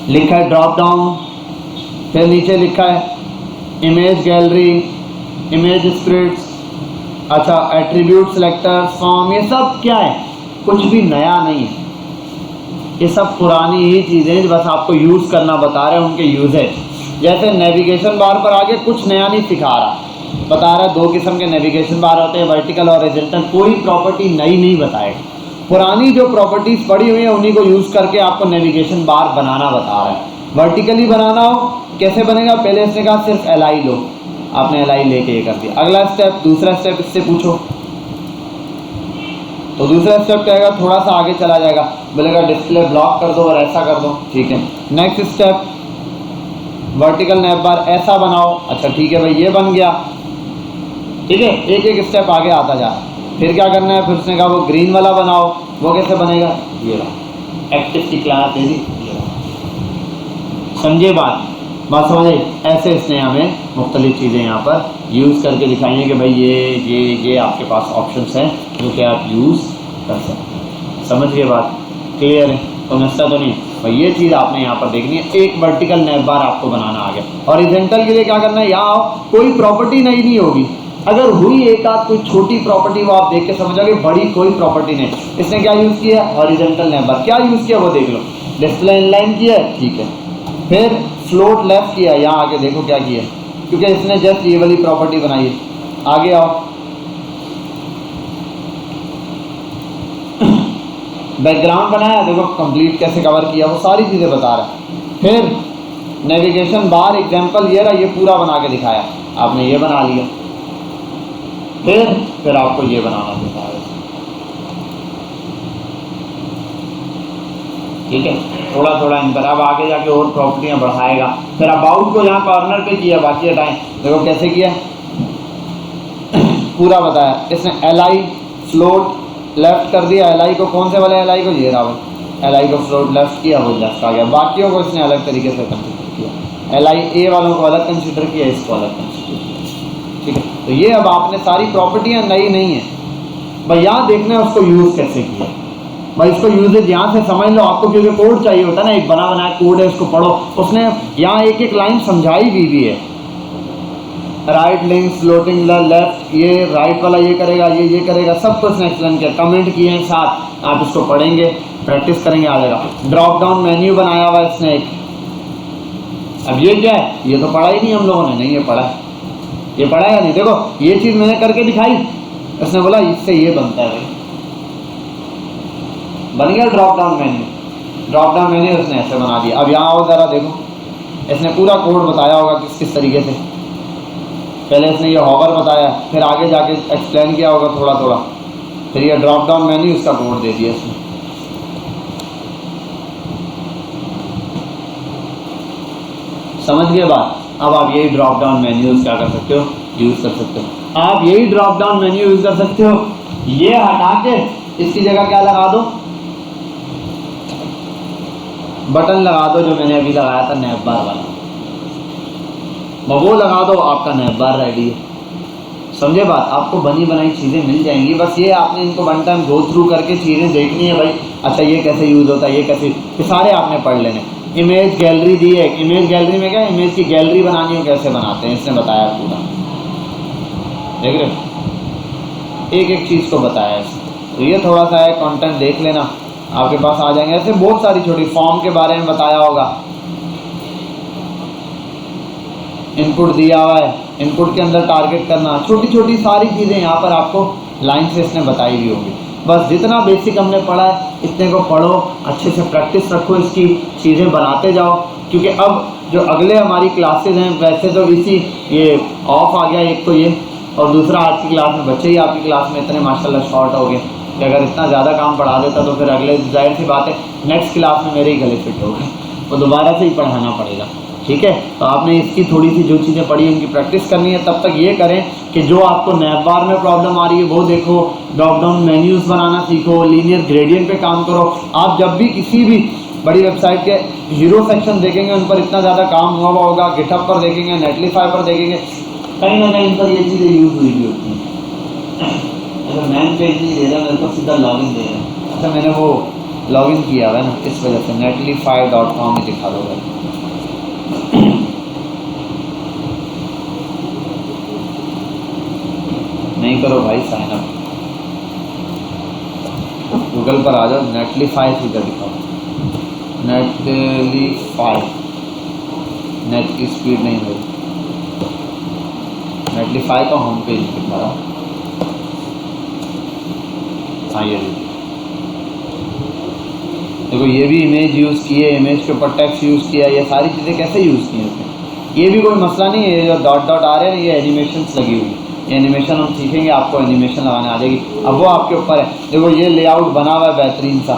Speaker 1: लिखा है ड्रॉप डाउन, फिर नीचे लिखा है इमेज गैलरी, इमेज स्प्रिट्स, अच्छा एट्रीब्यूट सेलेक्टर, फॉर्म। ये सब क्या है? कुछ भी नया नहीं है, ये सब पुरानी ही चीज़ें हैं, बस आपको यूज़ करना बता रहे हैं, उनके यूजेज। जैसे नेविगेशन बार पर आगे कुछ नया नहीं सिखा रहा, बता रहा है 2 किस्म के नेविगेशन बार होते हैं, वर्टिकल और हॉरिजॉन्टल। कोई प्रॉपर्टी नई नहीं बताएगा, पुरानी जो प्रॉपर्टीज़ पड़ी हुई हैं उन्हीं को यूज़ करके आपको नेविगेशन बार बनाना बता रहा है। वर्टिकली बनाना हो कैसे बनेगा? पहले इसने कहा सिर्फ LI लो, आपने LI लेके ये कर दिया। अगला स्टेप, दूसरा स्टेप इससे पूछो तो दूसरा स्टेप क्या आएगा? थोड़ा सा आगे चला जाएगा, बोलेगा डिस्प्ले ब्लॉक कर दो और ऐसा कर दो, ठीक है। नेक्स्ट स्टेप वर्टिकल नैप बार ऐसा बनाओ, अच्छा ठीक है भाई ये बन गया। ठीक है, एक एक स्टेप आगे आता जा रहा है। फिर क्या करना है, फिर उसने कहा वो ग्रीन वाला बनाओ, वो कैसे बनेगा, ये रहा एक्टिव की क्लास है जी, समझे बात समझ आई। ऐसे इसने हमें मुख्तलिफ चीज़ें यहाँ पर यूज़ करके दिखाई हैं कि भाई ये आपके पास ऑप्शंस हैं जो कि आप यूज़ कर सकते हैं। समझ गए बात, क्लियर है, तो मसला तो नहीं भाई। ये चीज़ आपने यहाँ पर देखनी है। एक वर्टिकल नैव बार आपको बनाना आ गया। हॉरिजॉन्टल के लिए क्या करना है, यहाँ कोई प्रॉपर्टी नहीं होगी, अगर हुई एक आध कोई छोटी प्रॉपर्टी वो आप देख के समझोगे, बड़ी कोई प्रॉपर्टी नहीं। इसने क्या यूज़ किया, हॉरिजॉन्टल नैव बार। क्या यूज़ किया वो देख लो, डिस्प्ले इनलाइन किया, ठीक है, फिर फ्लोट लेफ्ट किया, यहाँ आके देखो क्या किया, क्योंकि इसने जस्ट ये वाली प्रॉपर्टी बनाई है। आगे आओ, बैकग्राउंड बनाया, देखो कंप्लीट कैसे कवर किया, वो सारी चीज़ें बता रहा है। फिर नेविगेशन बार एग्जांपल ये रहा, ये पूरा बना के दिखाया, आपने ये बना लिया। फिर आपको ये बनाना दिखाया, ठीक है, थोड़ा थोड़ा इन पर। अब आगे जाके और प्रॉपर्टियाँ बढ़ाएगा। फिर अबाउट को यहाँ कॉर्नर पे किया, बाकी हटाएं, देखो कैसे किया, पूरा बताया इसने। एल फ्लोट लेफ्ट कर दिया, एल को कौन से वाले एल को, ये रहा भाई, एल को फ्लोट लेफ्ट किया, वो लेफ्ट आ गया। बाकियों को इसने अलग तरीके से कंसिडर किया, एल ए वालों को अलग कंसिडर किया, इसको अलग कंसिडर किया, ठीक है। तो ये अब आपने सारी प्रॉपर्टियाँ नई नहीं है भाई, यहाँ देखना है उसको यूज़ कैसे किया भाई। इसको यूजेज यहाँ से समझ लो आपको, क्योंकि कोड चाहिए होता है ना, एक बना बनाया कोड है, उसको पढ़ो। उसने यहाँ एक एक लाइन समझाई भी है, राइट लिंक फ्लोटिंग लेफ्ट, ये राइट वाला ये करेगा, ये करेगा, सब कुछ उसने एक्सप्लेन किया, कमेंट किए हैं साथ। आप इसको पढ़ेंगे, प्रैक्टिस करेंगे, आ जाएगा। ड्रॉप डाउन मेन्यू बनाया हुआ इसने एक। अब ये क्या है, ये तो पढ़ा ही नहीं हम लोगों ने, नहीं ये पढ़ा है, ये पढ़ा है नहीं। देखो ये चीज़ मैंने करके दिखाई, उसने बोला इससे ये बनता है भाई, बन गया drop down menu. Drop down menu उसने ऐसे बना दिया। अब यहाँ आओ ज़रा देखो, इसने पूरा कोड बताया होगा किस किस तरीके से। पहले इसने ये हॉवर बताया, फिर आगे जाके एक्सप्लेन किया होगा थोड़ा थोड़ा, फिर ये ड्रॉप डाउन मेन्यू इसका कोड दे दिया इसने। समझ गए बात। अब आप यही ड्रॉप डाउन मेन्यूज क्या कर सकते हो, यूज़ कर सकते हो। आप यही ड्रॉप डाउन मेन्यू यूज़ कर सकते हो। ये हटा के इसकी जगह क्या लगा दो, बटन लगा दो, जो मैंने अभी लगाया था नैव बार वाला, वो लगा दो, आपका नैव बार रेडी है। समझे बात, आपको बनी बनाई चीज़ें मिल जाएंगी। बस ये आपने इनको वन टाइम गो थ्रू करके चीज़ें देखनी है भाई। अच्छा ये कैसे यूज़ होता है, ये कैसे, ये सारे आपने पढ़ लेने। इमेज गैलरी दी है, इमेज गैलरी में क्या, इमेज की गैलरी बनानी हो कैसे बनाते हैं, इसने बताया पूरा, देख रहे हो, एक एक चीज़ को बताया इसने। तो ये थोड़ा सा है, कंटेंट देख लेना, आपके पास आ जाएंगे। ऐसे बहुत सारी छोटी फॉर्म के बारे में बताया होगा, इनपुट दिया हुआ है, इनपुट के अंदर टारगेट करना, छोटी छोटी सारी चीज़ें यहाँ पर आपको लाइन से इसने बताई भी होगी। बस जितना बेसिक हमने पढ़ा है इतने को पढ़ो, अच्छे से प्रैक्टिस रखो, इसकी चीज़ें बनाते जाओ। क्योंकि अब जो अगले हमारी क्लासेज हैं, वैसे तो इसी ये ऑफ आ गया एक तो ये, और दूसरा आज की क्लास में बच्चे ही आपकी क्लास में इतने माशाल्लाह शॉर्ट हो गए कि अगर इतना ज़्यादा काम पढ़ा देता तो फिर अगले, जाहिर सी बात है नेक्स्ट क्लास में मेरे ही गले फिट हो गए, वो दोबारा से ही पढ़ाना पड़ेगा, ठीक है। तो आपने इसकी थोड़ी सी जो चीज़ें पढ़ी उनकी प्रैक्टिस करनी है। तब तक ये करें कि जो आपको नैव बार में प्रॉब्लम आ रही है वो देखो, ड्रॉप डाउन मेन्यूज़ बनाना सीखो, लीनियर ग्रेडियंट पे काम करो। आप जब भी किसी भी बड़ी वेबसाइट के हीरो सेक्शन देखेंगे, उन पर इतना ज़्यादा काम हुआ होगा, गिटहब पर देखेंगे, नेटलिफाई पर देखेंगे, कहीं ना कहीं इन पर ये चीज़ें यूज़ हुई भी होती हैं। अगर मैन पेज नहीं दे रहा, मेरे को सीधा लॉगिन दे रहा है। अच्छा मैंने वो लॉगिन किया हुआ है ना, इस वजह से netlify.com ही दिखा दो भाई। नहीं करो भाई साइन अप, गूगल पर आ जाओ, नेटलीफाई सीधा दिखाओ, नेटलीफाई, नेट की स्पीड नहीं भाई, नेटलीफाई का होम पेज दिखा रहा हूँ। हाँ ये देखो, ये भी इमेज यूज़ की है, इमेज के ऊपर टेक्स्ट यूज़ किया, ये सारी चीज़ें कैसे यूज़ की हैं इसमें, ये भी कोई मसला नहीं है। ये जो डॉट डॉट आ रहे हैं, ये एनिमेशंस लगी हुई है, ये एनिमेशन हम सीखेंगे, आपको एनिमेशन लगाने आ जाएगी। अब वो आपके ऊपर है। देखो ये लेआउट बना हुआ है बेहतरीन सा।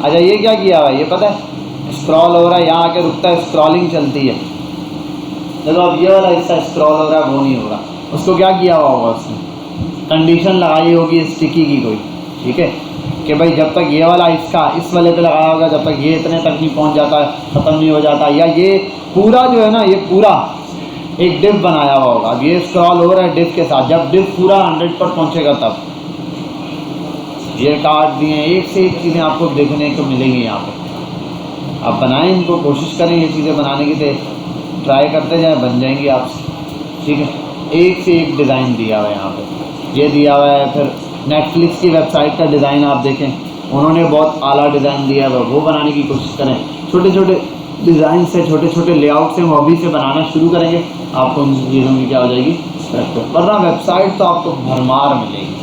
Speaker 1: अच्छा ये क्या किया हुआ है, ये पता है, स्क्रॉल हो रहा है, यहाँ आके रुकता है, स्क्रॉलिंग चलती है, देखो अब ये वाला हिस्सा स्क्रॉल हो रहा है, वो नहीं हो रहा, उसको क्या किया हुआ होगा उसने, कंडीशन लगाई होगी स्टिकी की कोई, ठीक है, कि भाई जब तक ये वाला इसका इस वाले पे लगाया होगा, जब तक ये इतने तक नहीं पहुंच जाता, ख़त्म नहीं हो जाता, या ये पूरा जो है ना, ये पूरा एक डिव बनाया हुआ होगा। अब ये स्क्रॉल हो रहा है डिव के साथ, जब डिव पूरा 100 पर पहुंचेगा तब ये काट दिए, एक से एक चीज़ें आपको देखने को मिलेंगी यहाँ पे। आप बनाएं इनको, कोशिश करें ये चीज़ें बनाने की, तो ट्राई करते जाएं, बन जाएंगी आपसे, ठीक है। एक से एक डिज़ाइन दिया हुआ है यहाँ पे, ये दिया हुआ है। फिर नेटफ्लिक्स की वेबसाइट का डिज़ाइन आप देखें, उन्होंने बहुत आला डिज़ाइन दिया हुआ है, वो बनाने की कोशिश करें। छोटे छोटे डिज़ाइन से, छोटे छोटे लेआउट से, हॉबी से बनाना शुरू करेंगे, आपको उन चीज़ों की क्या हो जाएगी, प्रैक्टिस। वरना वेबसाइट तो आपको भरमार मिलेगी।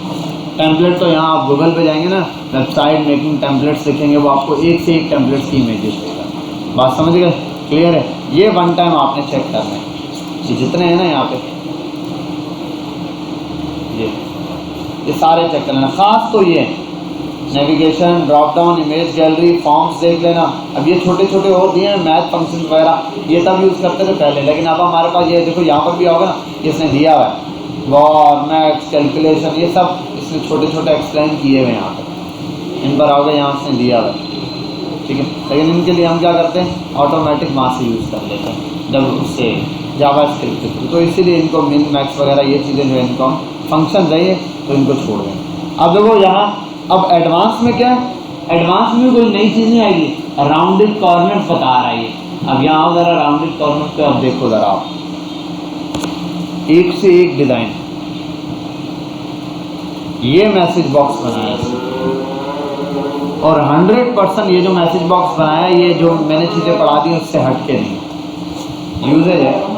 Speaker 1: टेम्पलेट तो यहाँ आप गूगल पे जाएंगे ना, वेबसाइट मेकिंग टेम्पलेट्स लिखेंगे, वो आपको एक से एक टेम्पलेट्स की इमेजेस देगा। बात समझ गए, क्लियर है। ये वन टाइम आपने चेक करना है, ये जितने हैं ना यहाँ पे, ये सारे चेक करना। ख़ास तो ये navigation, drop down, image gallery, forms देख लेना। अब ये छोटे छोटे और दिए हैं, मैथ फंक्शन वगैरह, ये तब यूज़ करते थे पहले, लेकिन अब हमारे पास ये देखो, यहाँ पर भी होगा ना, इसने दिया हुआ है वॉर, मैथ्स, कैलकुलेशन, ये सब इसने छोटे छोटे एक्सप्लेन किए हुए हैं यहाँ पे, इन पर आओगे, यहाँ इसने दिया हुआ है, ठीक है। लेकिन इनके लिए हम क्या करते हैं, ऑटोमेटिक वहाँ से यूज़ कर लेते हैं, जब उससे जावा स्क्रिप्ट, तो इसीलिए इनको मिन मैक्स वगैरह ये चीज़ें जो है, इनको हम फंक्शन चाहिए तो इनको छोड़ दें। अब देखो यहाँ, अब एडवांस में क्या है, एडवांस में कोई नई चीज़ नहीं आएगी, राउंडेड कॉर्नर बता रहा है ये। अब यहाँ ज़रा राउंडेड कॉर्नर पे अब देखो ज़रा आप, एक से एक डिज़ाइन, ये मैसेज बॉक्स बनाया है, और 100% ये जो मैसेज बॉक्स बनाया है, ये जो मैंने चीज़ें पढ़ा दी उससे हट के नहीं, यूजेज है।